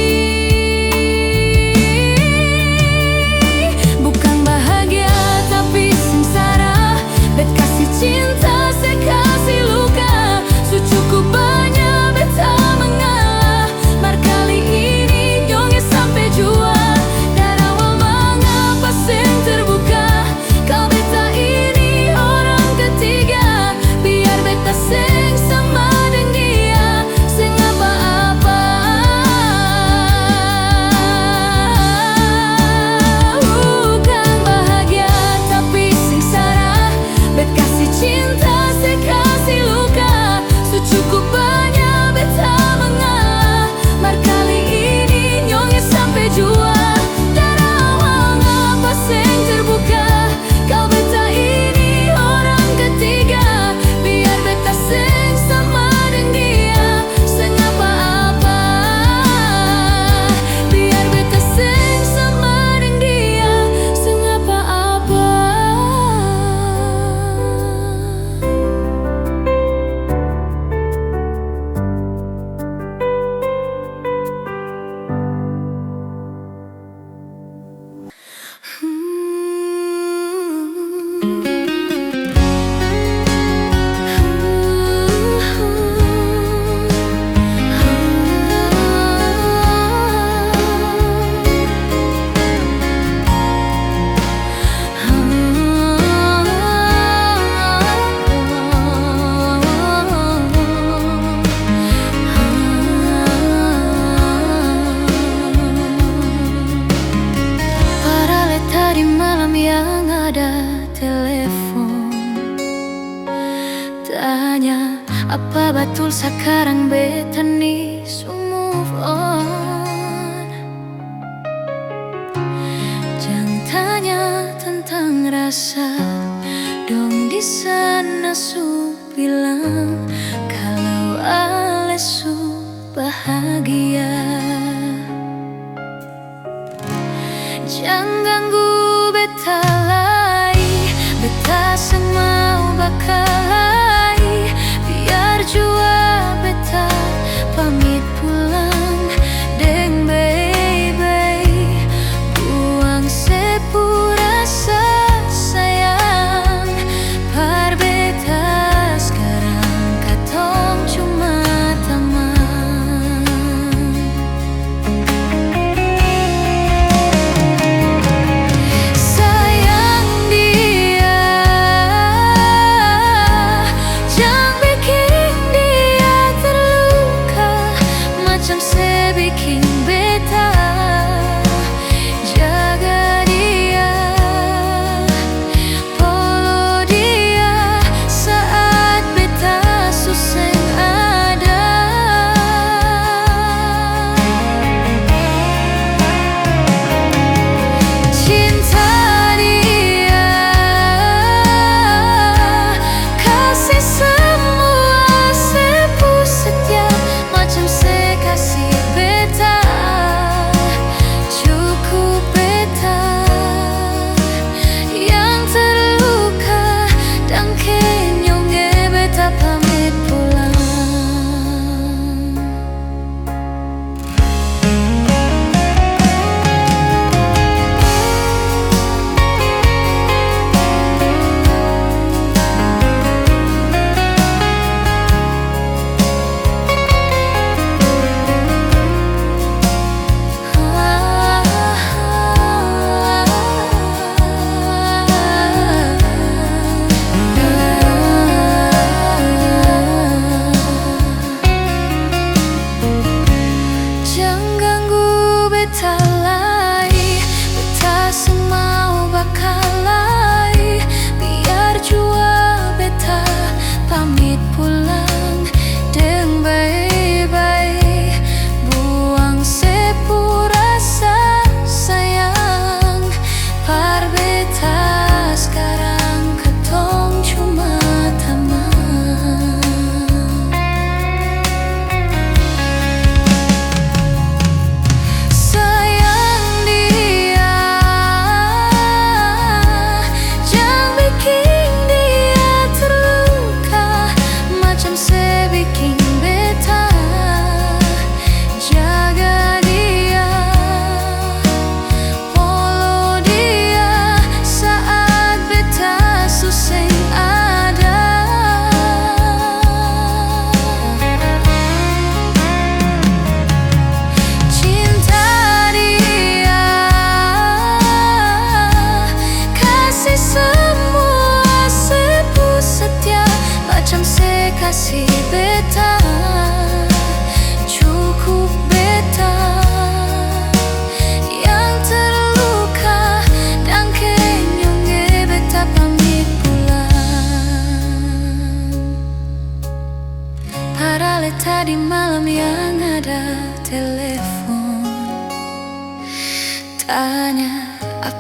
S1: Bukan bahagia tapi sengsara, bet kasih cinta saya kasih luka. Secukup banyak beta mengalah, mar kali ini nyonge sampai jua. Darah awal mengapa seng terbuka, kau beta ini orang ketiga. Biar beta seng sama dengan dia, seng apa-apa. Bukan bahagia tapi sengsara, bet kasih cinta saya kasih luka. Secukup banyak beta mengalah, mar kali ini nyonge sampai jua. Darah awal ngapa seng terbuka, kau beta ini orang ketiga. Biar beta seng sama dengan dia, seng apa-apa. Biar beta seng sama dengan dia, seng apa-apa. Paralel tadi malam yang ada telepon, tanya apa betul sekarang beta nih so move on. Jangan tanya tentang rasa, dong di sana su bilang kalau ale su bahagia. Jangan ganggu beta lagi, beta seng mau bakal lagi. Biar jua beta pamit pulang deng baby, buang sepura rasa sayang par beta sekarang.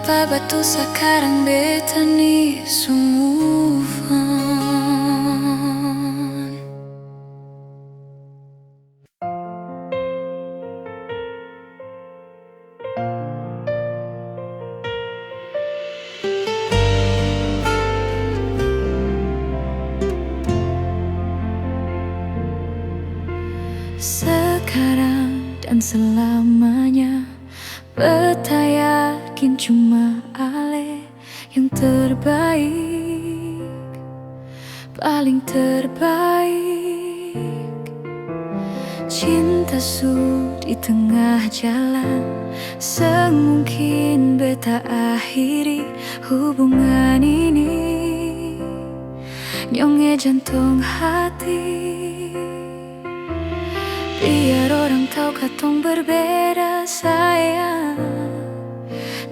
S1: Apa batu sekarang beta nih move on. Sekarang dan selamanya beta yakin cuma Ale yang terbaik, paling terbaik. Cinta su di tengah jalan, semungkin beta akhiri hubungan ini. Nyonge jantung hati, biar orang tahu katong berbeda sayang,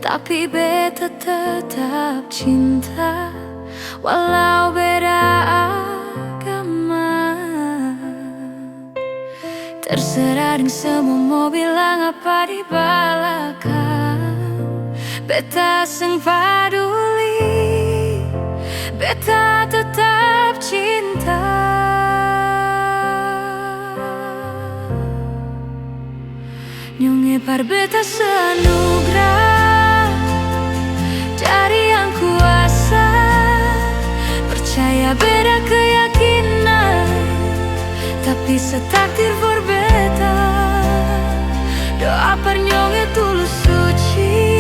S1: tapi beta tetap cinta walau beda agama. Terserah deng semua mau bilang apa di belakang, beta seng paduli, beta tetap cinta. Nyonge par beta seanugerah dari yang kuasa, percaya beda keyakinan, tapi setakdir for beta. Doa par nyonge tulus suci,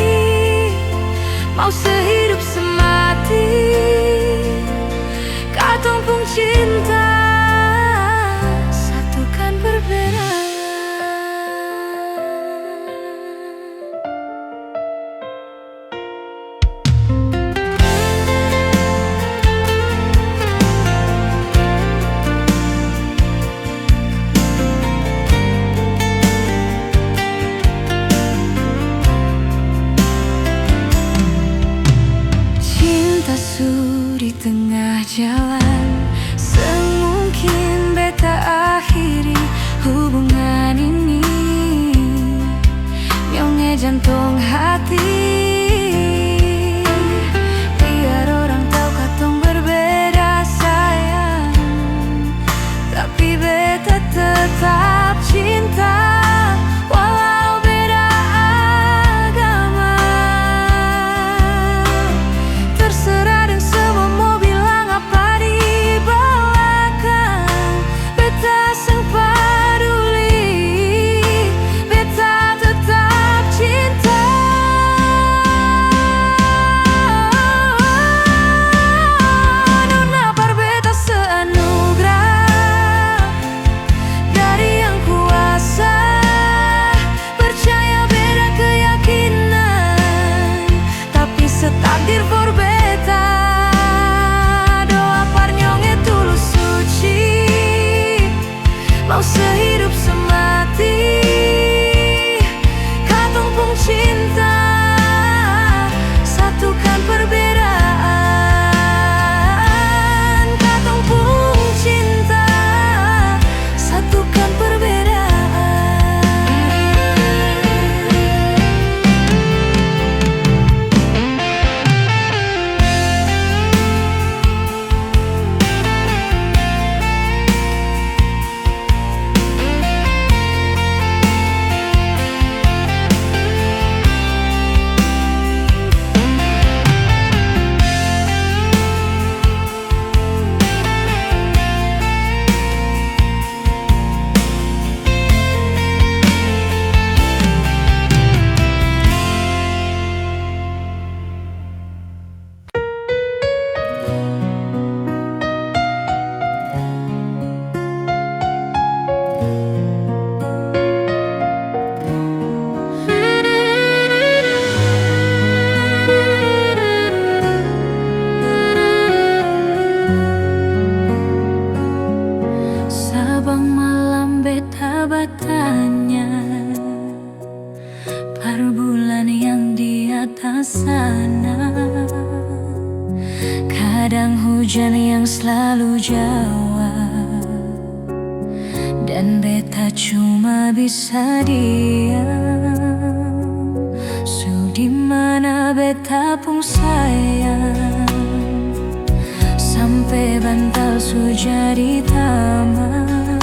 S1: mau sehidup semati, katong pun cinta, satukan perbedaan. Di tengah jalan, semungkin beta akhiri hubungan ini. Nyonge jantung hati, biar orang tahu katong berbeda sayang, tapi beta tetap cinta walau beda agama. Terserah takdir for beta. Doa par nyonge tulus suci, mau sehidup semati, katong pun cinta, satukan perbedaan. Katong pun cinta, satukan perbedaan. Batanya par bulan yang di atas sana, kadang hujan yang selalu jawab, dan beta cuma bisa diam. Sudi mana beta pun sayang, sampai bantal su jadi taman.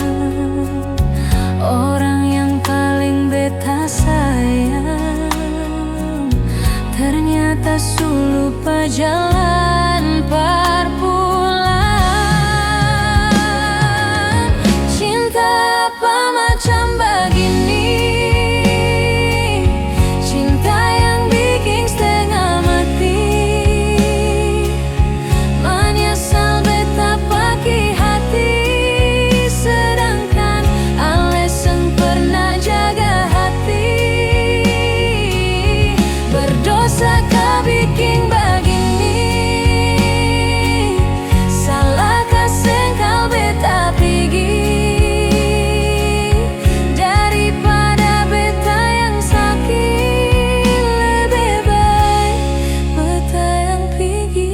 S1: Orang yang paling beta sayang ternyata su lupa jalan perpulang. Cinta apa macam begini? Cinta yang bikin setengah mati, menyesal beta pakai hati, sedangkan Aleseng pernah jaga hati. Berdosa kau bikin begini, salah kasih kau beta pergi. Daripada beta yang sakit, lebih baik beta yang pergi.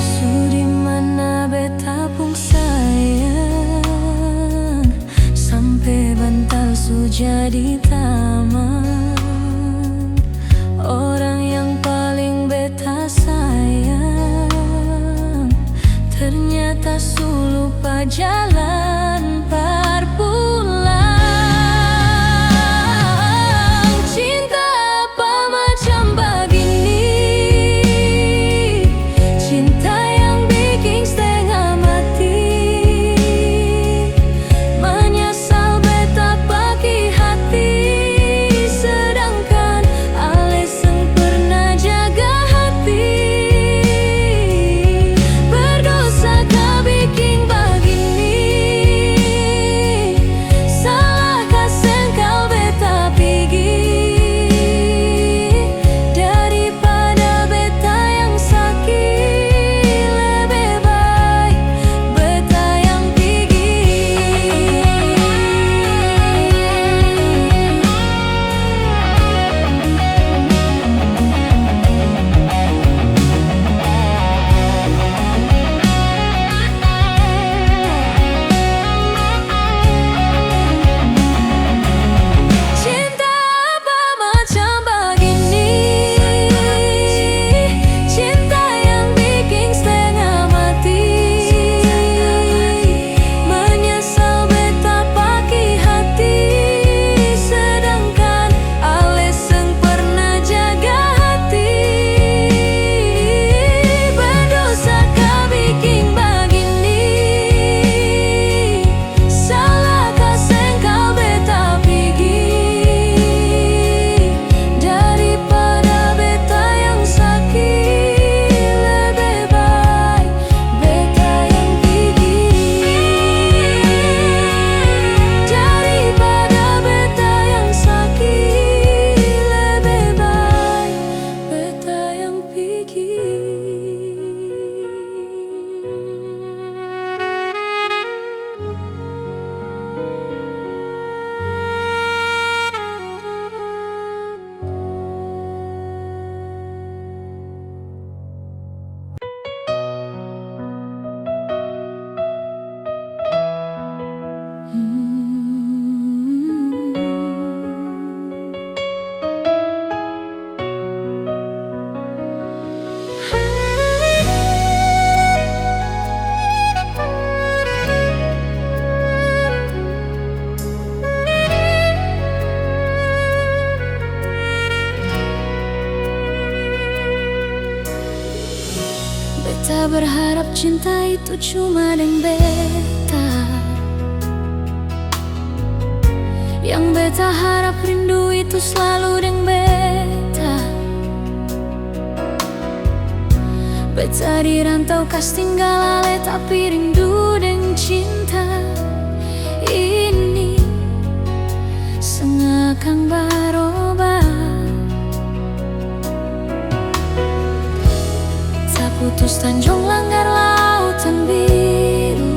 S1: Sudi mana beta pun sayang, sampai bantal su jadi taman. Orang yang paling beta sayang ternyata su lupa jalan perpulang. Cinta apa macam begini? Cinta yang bikin setengah mati, menyesal beta pakai hati, sedangkan Aleseng pernah jaga hati. Berdosa kau bikin begini, salah kasih kau beta pergi. Daripada beta yang sakit, lebih baik beta yang pergi. Cinta apa macam begini? Cinta yang bikin setengah mati, menyesal beta pakai hati, sedangkan Aleseng pernah jaga hati. Berdosa kau bikin begini, salah kasih kau beta pergi. Daripada beta yang sakit, lebih baik beta yang pergi. Daripada beta yang sakit, lebih baik beta yang pergi. Beta berharap cinta itu cuma deng beta, yang beta harap rindu itu selalu deng beta. Beta di rantau kas tinggal ale, tapi rindu deng cinta ini sengakang barobah. Tak putus Tanjung langgar lautan biru,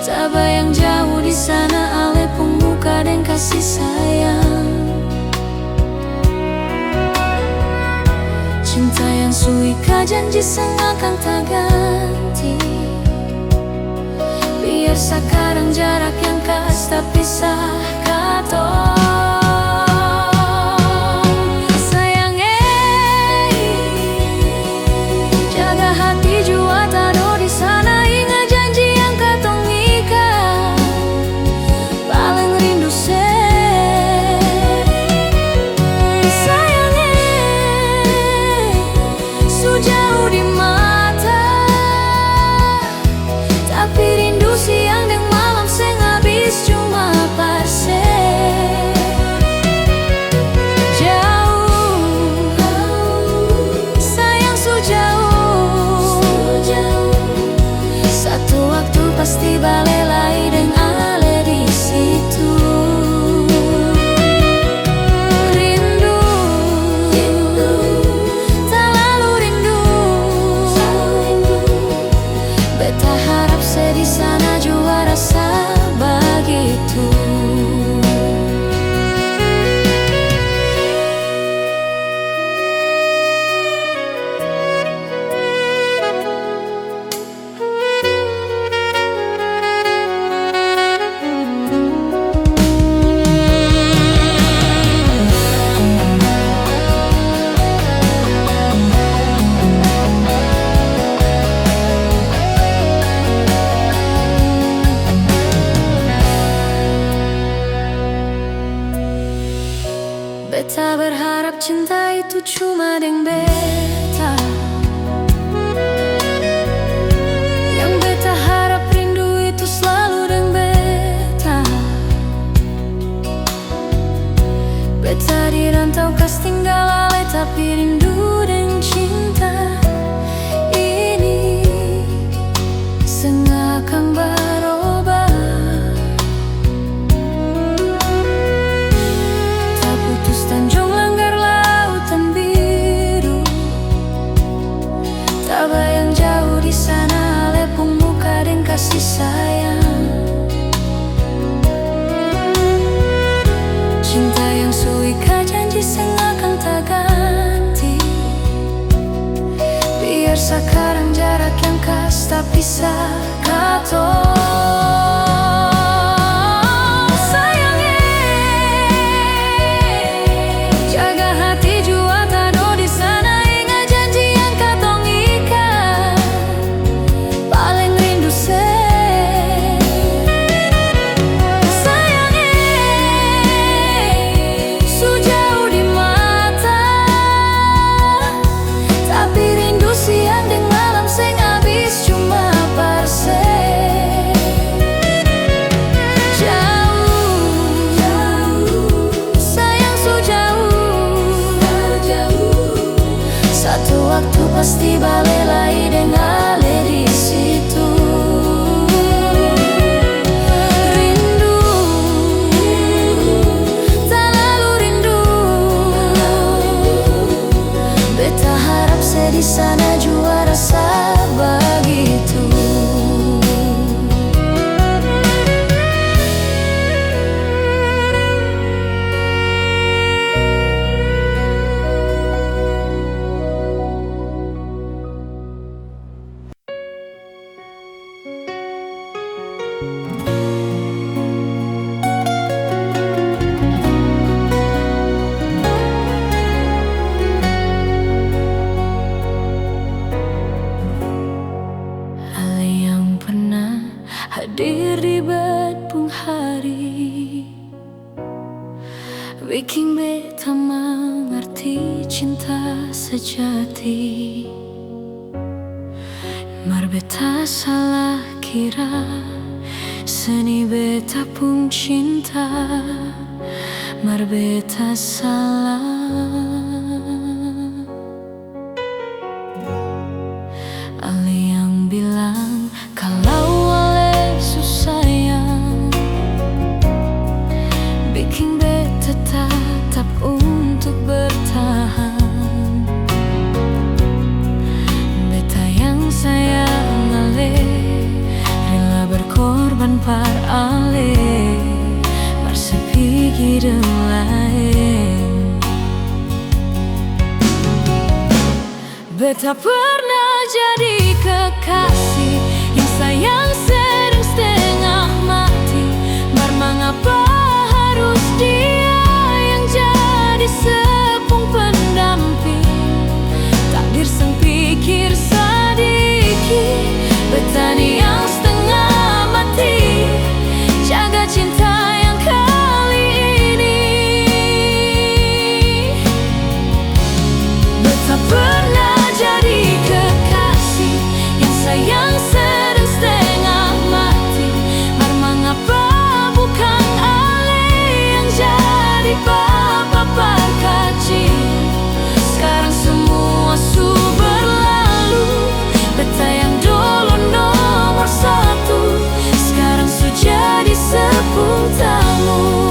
S1: Tak bayang jauh di sana ale pembuka dan kasih sayang. Cinta yang suika janji sengakan tak ganti. Biar sekarang jarak yang kasta pisah katong. Sayang jaga hati jua taruh di sana. Ingat janji yang katong ikat. Paling rindu sayang sejauh di mata. Tapi rindu siang dan malam seng habis cuma parse. Jauh sayang sejauh. Satu waktu pasti balik lagi dengan ale di situ. Rindu terlalu rindu. Beta harap di sana jua rasa begitu. Beta berharap cinta itu cuma deng beta. Yang beta harap rindu itu selalu deng beta. Beta di rantau kas tinggal ale tapi rindu dan cinta ini sengakan berubah. Tanjung langgar lautan biru. Tak bayang jauh di sana ale pembuka dan kasih sayang. Cinta yang suika janji sengakan tak ganti. Biar sekarang jarak yang kasta pisah katong. Waktu pasti balik lagi dengan ale di situ. Rindu terlalu rindu. Beta harap di sana jua rasa begitu. Hadir di betung hari, bikin beta mengerti cinta sejati. Mar beta salah kira, seni beta pun cinta. Mar beta salah. Ale yang bilang kalau bikin beta tetap untuk bertahan. Beta yang sayang ale rela berkorban par ale marsepi gideng lain. Beta pernah jadi kekasih yang sayang sedang setengah mati. Mar mengapa harus dia yang jadi sepung pendamping? Takdir sang pikir sedikit, petani yang setengah mati, jaga cinta yang kali ini. Beta pernah jadi kekasih yang sayang sedang setengah mati. Mar mengapa bukan ale yang jadi papa kecil? Sekarang semua su berlalu. Beta yang dulu nomor satu, sekarang su jadi sepung tamu.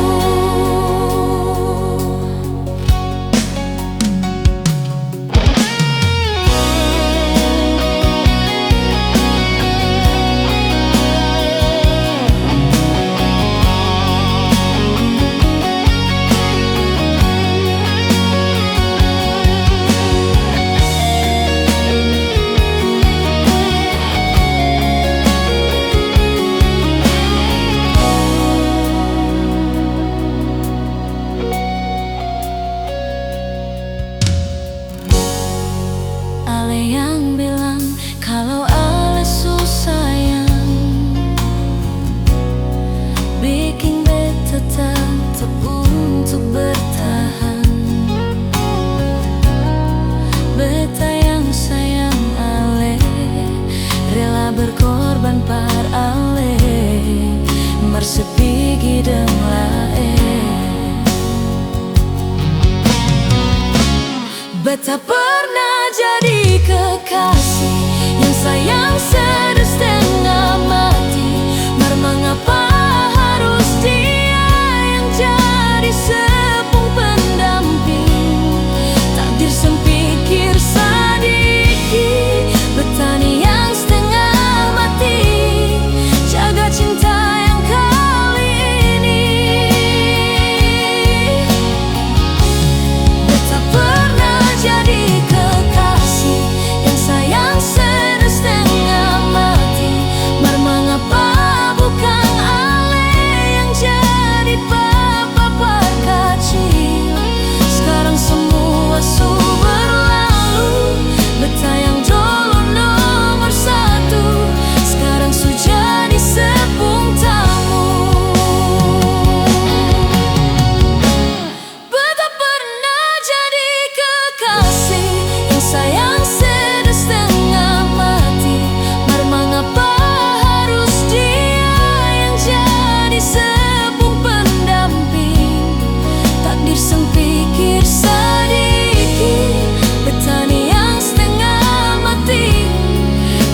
S1: Ale yang bilang kalau ale sayang, bikin beta tetap untuk bertahan. Beta yang sayang ale, rela berkorban par ale marsepi gideng lae. Beta pernah jadi kekasih yang sayang sedang setengah mati. Mar mengapa harus dia yang jadi sepung pendamping? Takdir sang pikir sedikit, petani yang setengah mati, jaga cinta yang kali ini. Beta pernah jadi kekasih yang sayang sedang setengah mati. Mar mengapa bukan ale yang jadi papa kecil? Sekarang semua su berlalu. Beta yang dulu nomor satu, sekarang su jadi sepung tamu. Beta pernah jadi kekasih yang sayang sedang setengah mati. Mar mengapa harus dia yang jadi sepung pendamping? Takdir sang pikir sedikit, petani yang setengah mati,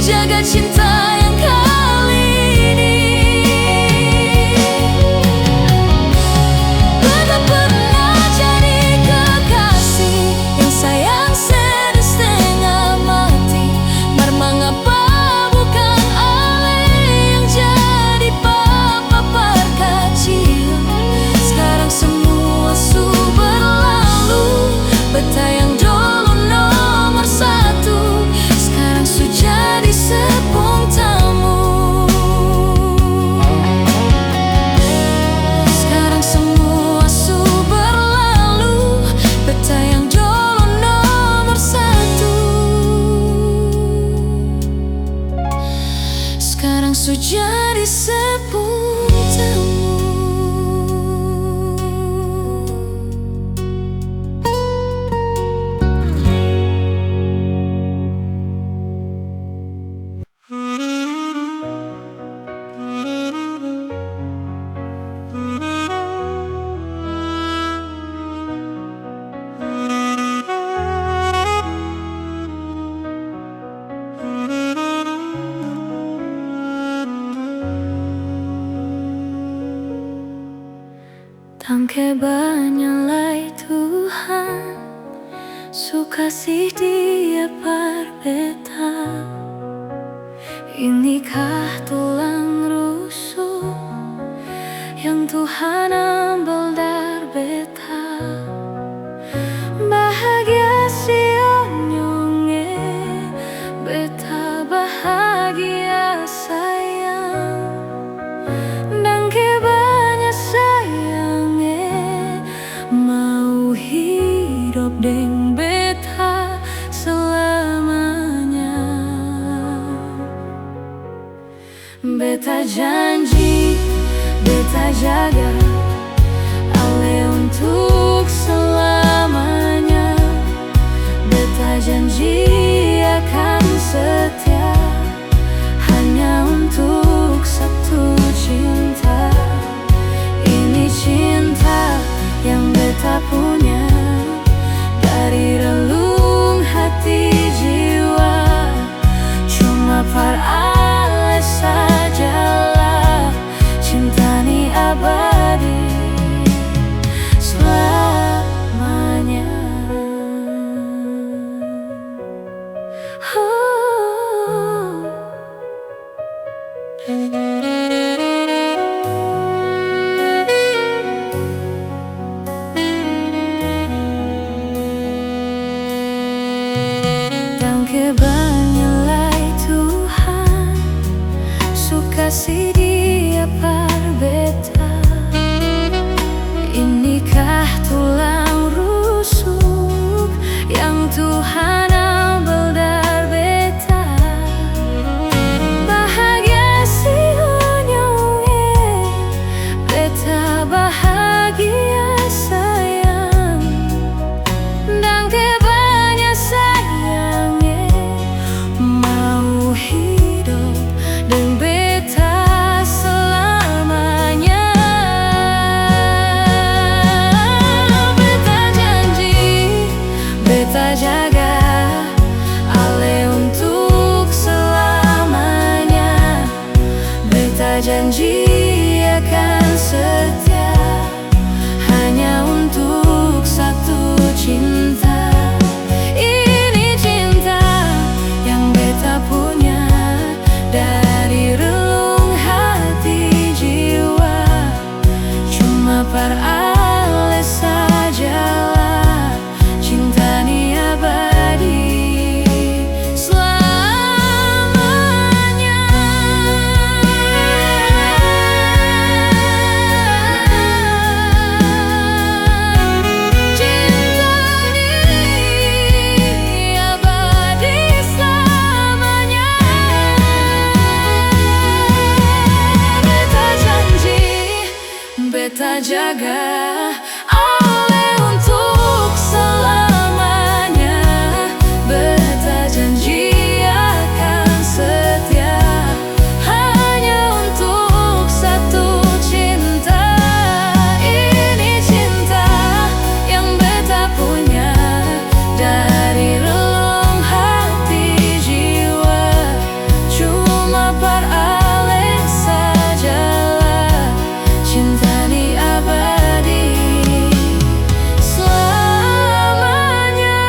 S1: jaga cinta yang kali ini. Beta pernah jadi kekasih yang sayang sedang setengah mati. Mar mengapa bukan ale yang jadi papa kecil? Sekarang semua su berlalu. Beta yang dulu nomor satu, sekarang su jadi sepung tamu. Sekarang semua su berlalu. Beta yang dulu nomor satu, sekarang su jadi sepung tamu. Tangke banyalai Tuhan, su kasih dia par beta. Inikah tulang rusuk Tuhan ambil dari beta. Bahagia sionyonge, beta bahagia sayang. Dan kebanyak sayange, mau hidup deng beta selamanya. Beta janji, beta jaga Ale untuk selamanya. Beta janji akan setia hanya untuk satu cinta. Ini cinta yang beta punya dari relung hati jiwa. Cuma par Ale sajalah cinta ni abadi selamanya. Dan kebanyakan Tuhan suka si dia par beta. Inikah tulang rusuk yang Tuhan ambil dari beta. Bahagia sionyonge, beta bahagia sayang. Dan kebanyak sayange, mau hidup dengan beta selamanya. Beta janji, beta jaga Ale untuk selamanya. Beta janji akan setia hanya untuk satu cinta. Ini cinta yang beta punya dari relung hati jiwa. Cuma par Ale sajalah cinta ni abadi selamanya. Cinta ni abadi selamanya. Beta janji, beta jaga Ale untuk selamanya. Beta janji akan setia hanya untuk satu cinta. Ini cinta yang beta punya dari relung hati jiwa. Cuma par Ale sajalah cinta ni abadi selamanya.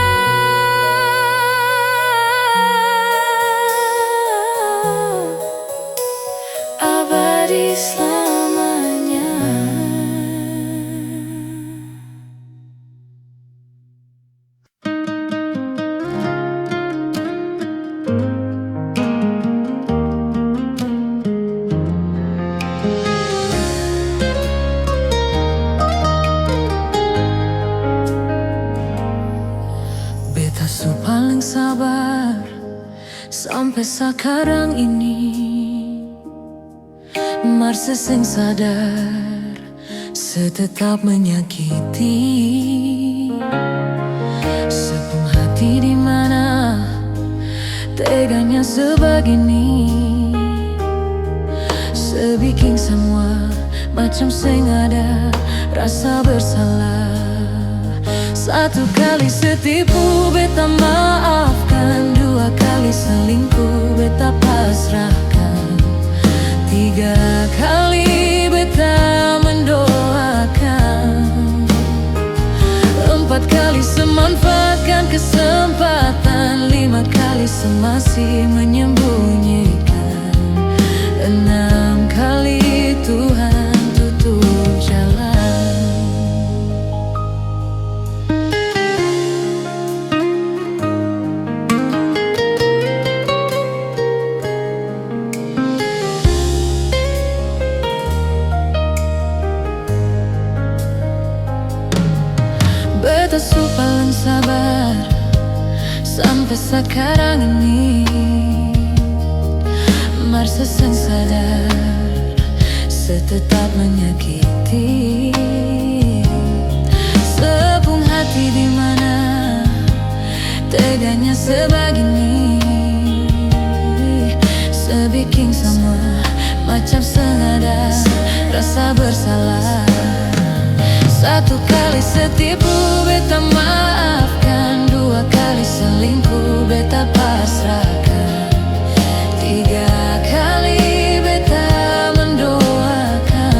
S1: Abadi selamanya. Beta su paling sabar sampai sekarang ini. Marse sing sadar setetap menyakiti. Sepung hati di mana teganya sebegini. Sebikin semua macam sing ada rasa bersalah. Satu kali setipu beta maafkan, dua kali selingkuh beta pasrahkan, tiga kali beta mendoakan, empat kali semanfaatkan kesempatan, lima kali semasih menyembunyikan, enam kali Tuhan tutup ada sekarang ini. Merasa sang sadar setetap menyakiti. Sepung hati di mana teganya sebegini. Sebikin sama macam sengaja rasa bersalah. Satu kali setipu beta maafkan, dua kali selingkuh beta pasrahkan, tiga kali beta mendoakan,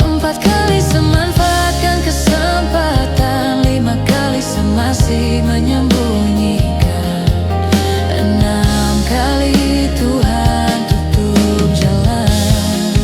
S1: empat kali semanfaatkan kesempatan, lima kali semasih menyembunyikan, enam kali Tuhan tutup jalan.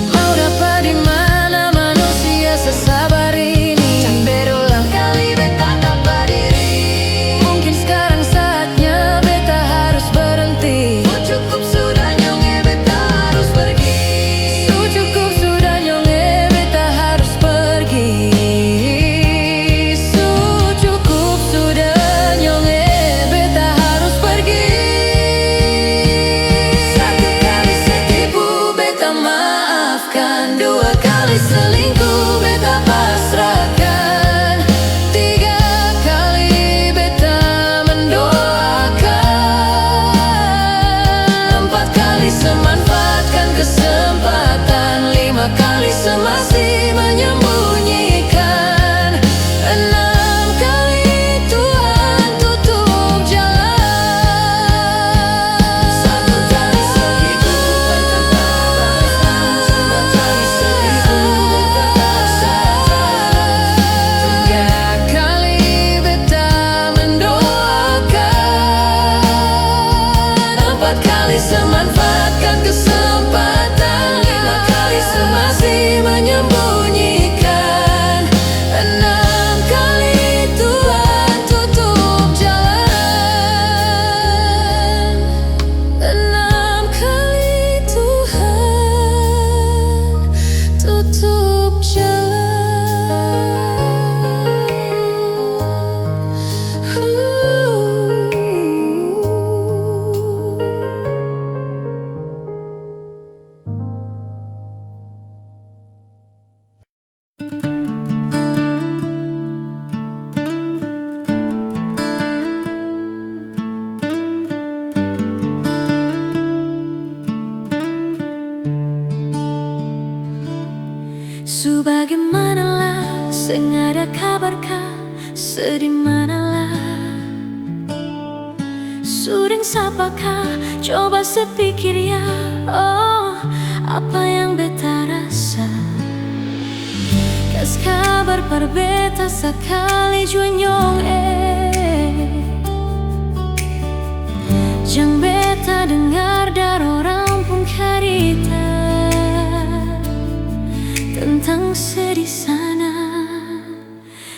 S1: Mau dapat di mana manusia sesabar ini? Can berulang kali beta tak berdiri. Mungkin sekarang saatnya beta harus berhenti. Cukup sudah nyonge beta harus pergi. Cukup sudah nyonge beta harus pergi. Cukup sudah nyonge beta harus pergi. Satu kali setipu beta maafkan, dua kali selingkuh beta pasrahkan, tiga kali beta mendoakan, empat kali semanfaatkan kesempatan, lima kali semasih menyembunyikan, enam kali Tuhan tutup jalan. Satu kali sehidupan tanpa balas, empat kali seribu beta pasrahkan, tiga kali beta mendoakan, empat kali semanfaatkan kesempatan, lima kali semasih menyembunyikan, enam kali Tuhan tutup jalan, enam kali Tuhan tutup Sebagaimanalah seng ada kabarkah, sedih manalah sudeng sapakah, coba sepikir ya. Oh, apa yang beta rasa, kas kabar par beta sekali juanyong jang beta dengar dari orang pun karita tentang sedih sana.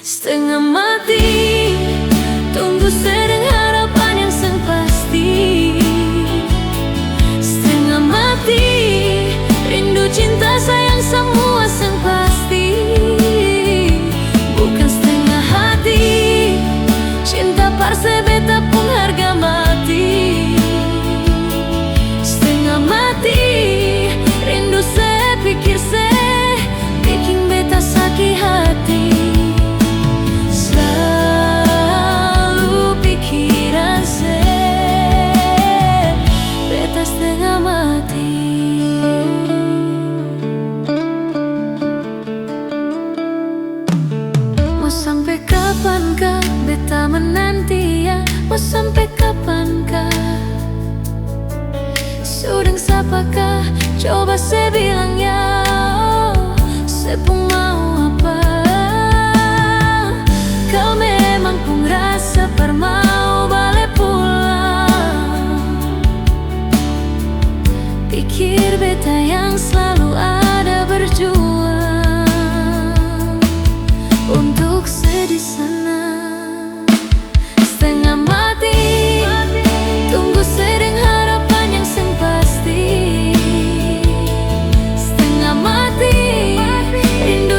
S1: Setengah mati tunggu sedang harapan yang sang pasti. Setengah mati rindu cinta sayang semua sang pasti. Bukan setengah hati cinta parse beta pun harga mati. Setengah mati rindu sepikir bikin beta sakit hati. Selalu pikiran beta setengah mati. Mau sampai kapankah beta menanti ya? Mau sampai kapankah? Sudeng sapakah, coba saya bilang ya. Sepung mau apa? Kau memang pun rasa per mau balik pulang. Pikir beta yang selalu ada berjuang untuk sedih sana. Setengah mati tunggu sedang harapan yang sang pasti. Setengah mati rindu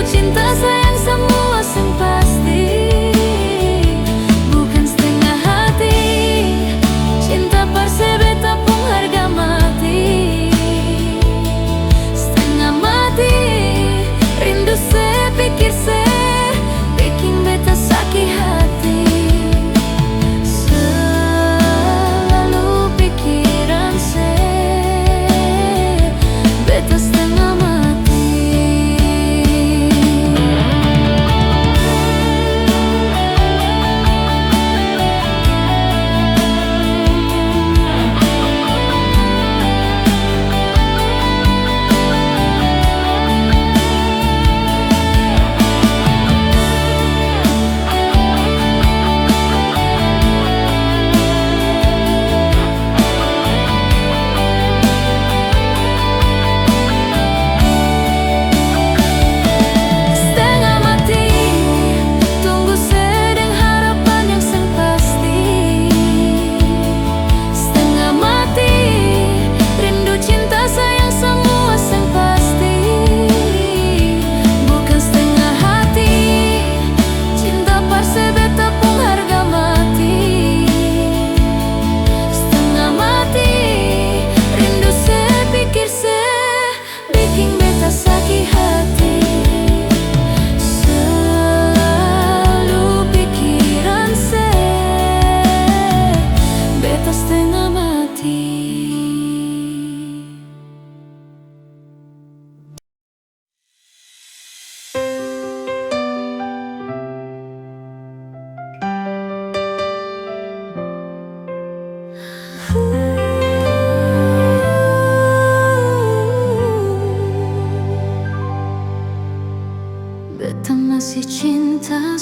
S1: masih cinta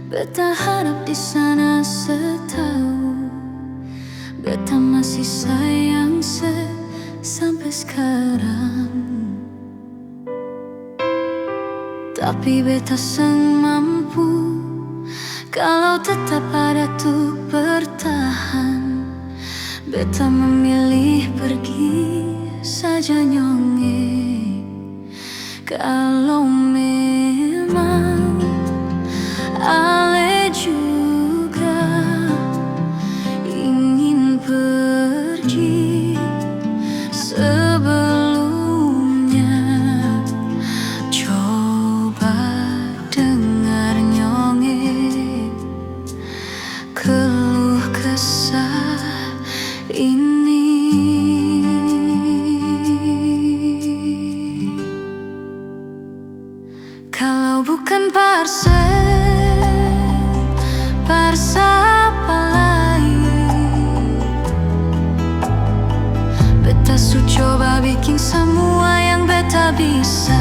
S1: beta harap di sana setahu beta masih sayang sampai sekarang. Tapi beta seng mampu kalau tetap ada tuh bertahan. Beta memilih pergi saja nyonge. Kalau memang Ale juga ingin pergi sebelumnya, coba dengar nyonge keluh kesah ini. Kalau bukan parsa apa lain, beta su coba bikin semua yang beta bisa.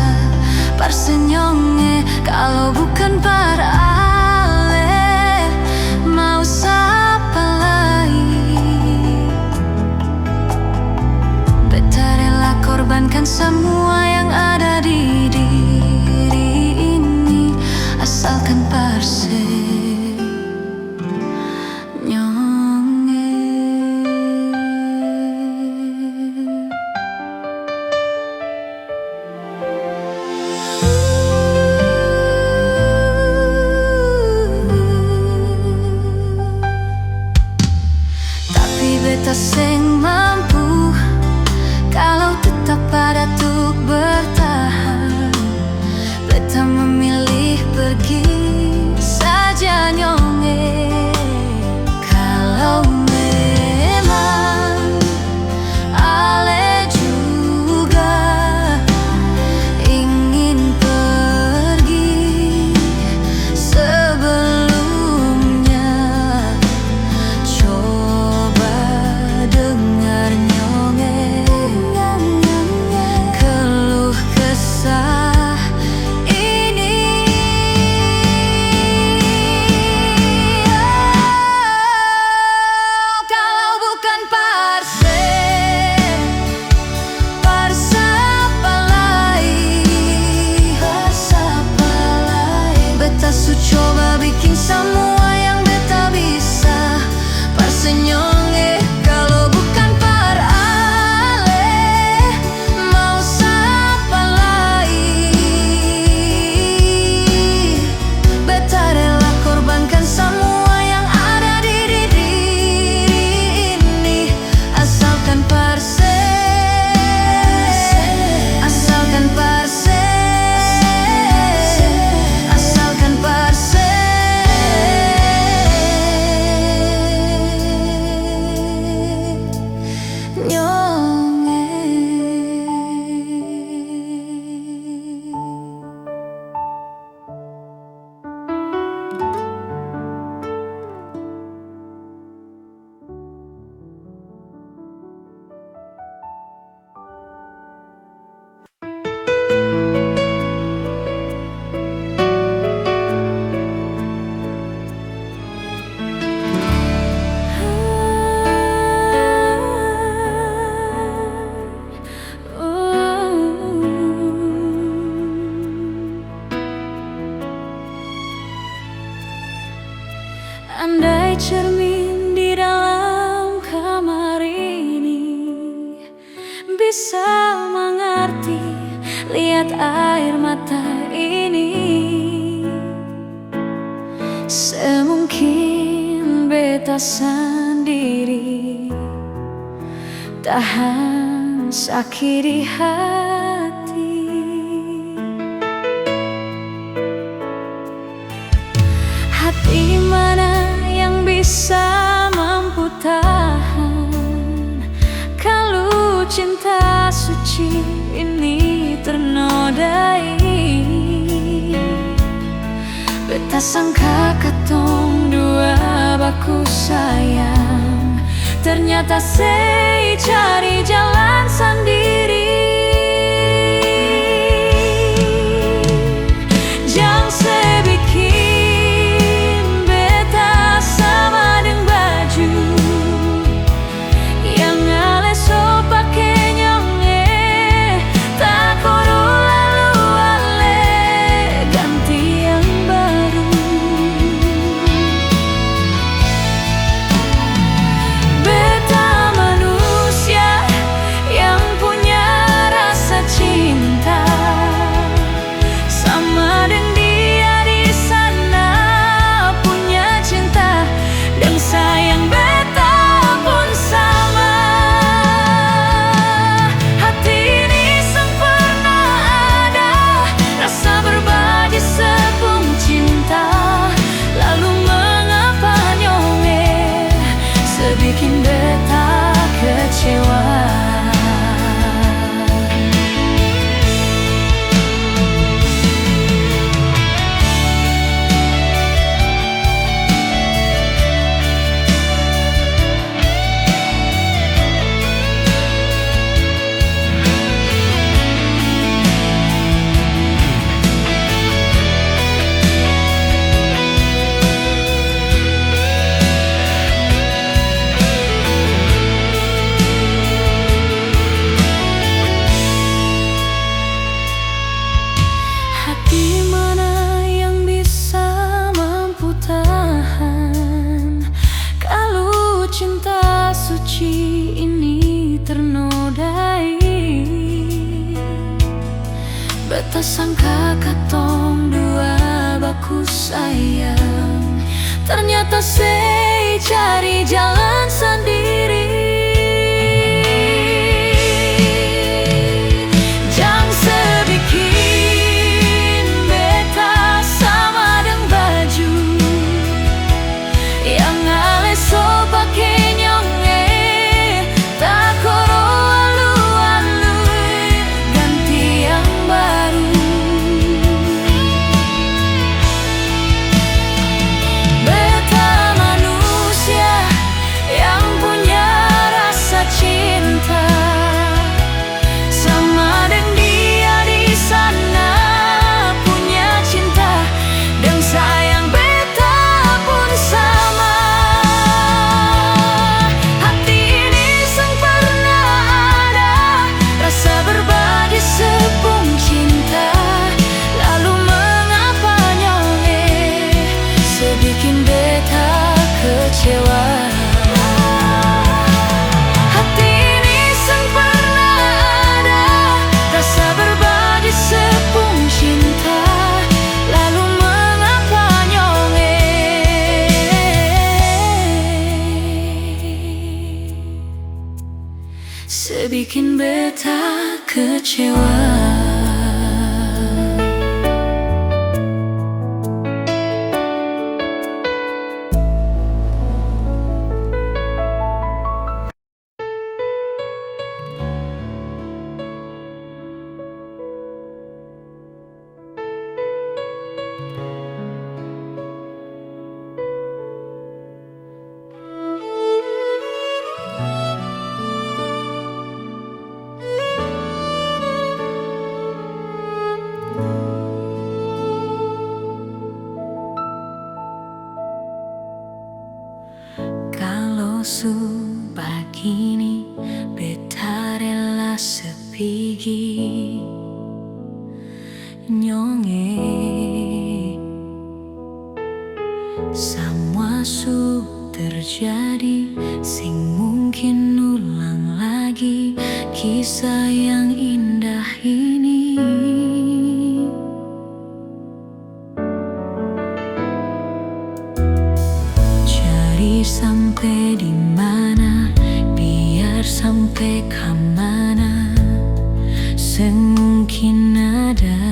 S1: Parsa nyonge kalau bukan par Ale, mau siapa lagi? Beta rela korbankan semua yang ada di diri ini, asalkan parsa nyonge. Tapi beta seng mampu kalau tetap ada tuh bertahan. Beta memilih pergi saja nyonge. Kalau memang Ale juga ingin pergi sebelumnya, coba dengar nyonge keluh kesah ini. Kalau bukan parsa apa lain, beta su coba bikin semua yang beta bisa. Parsa nyonge kalau bukan par Ale, mau siapa lagi? Beta rela korbankan semua yang ada di diri ini, asalkan parsa, asalkan parsa, asalkan parsa nyonge. Andai cermin di dalam kamar ini bisa mengerti, lihat air mata ini, semungkin beta sendiri tahan sakit di hati. Hati mana yang bisa mampu tahan kalau cinta suci ini ternodai. Beta sangka katong dua baku sayang, ternyata sei cari jalan sendiri. Beta sangka katong dua baku sayang, ternyata sei cari jalan sendiri. Jang sebikin beta sama deng baju yang ale so pake nyonge, tak koro alu-alu ganti yang baru. Beta manusia yang punya rasa cinta, sama deng dia di sana punya cinta dan sayang. Beta pun sama. Hati ini sang pernah ada rasa berbagi sepung cinta, lalu mengapa nyonge sebikin beta kecewa. Hati ini sang pernah ada rasa berbagi sepung cinta, lalu mengapa nyonge sebikin beta kecewa. Kalau begini beta rela sepigi nyonge, semua su terjadi sing mungkin ulang lagi kisah yang indah ini. Sampai di mana, biar sampai kemana, semungkin ada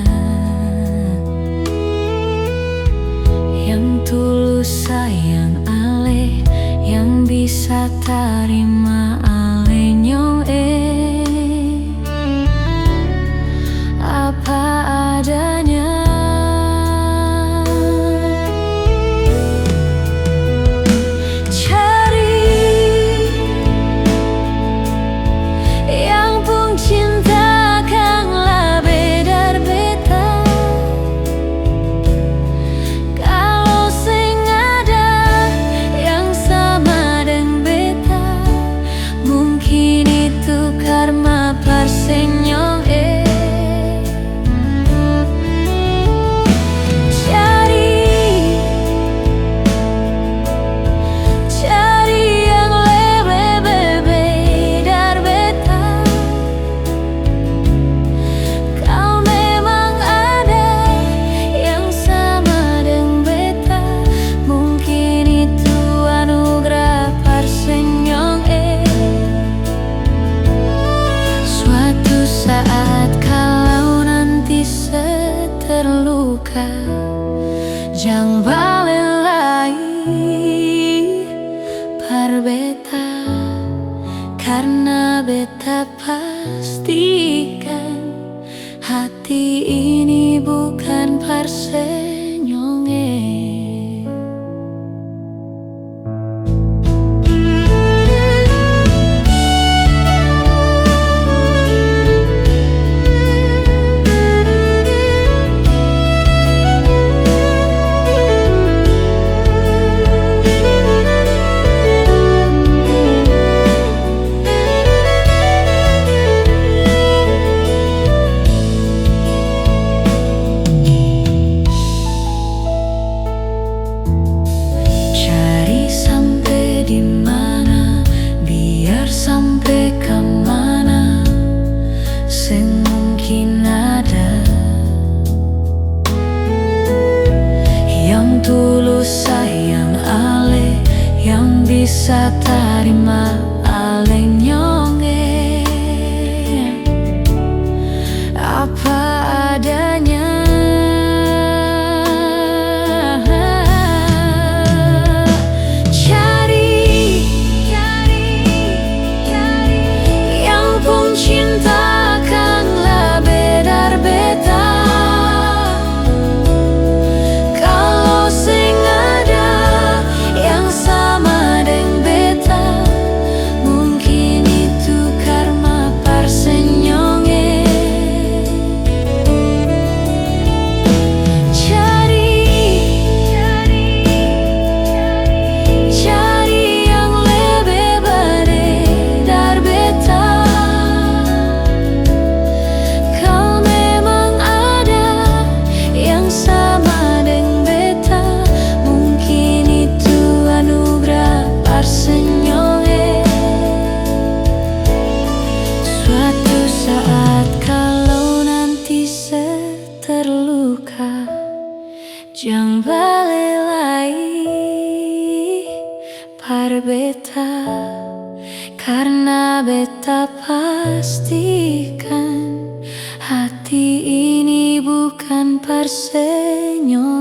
S1: yang tulus sayang ale, yang bisa terima ale nyong apa adanya. Jang balelai par beta, karena beta pastikan hati ini bukan parse nyonge. bisa terima aleng nyonge apa adanya. Yang pun cinta kan lebih dari beta. Kalau sing ada yang sama dengan beta, mungkin itu karma parsenyonge. Cari yang lebih baik dari beta. Kalau memang ada yang sama dengan beta, mungkin itu anugerah parsenyonge. Suatu saat kalau nanti terluka, jangan balik lagi par beta, karena beta pastikan hati ini bukan parsenyonge.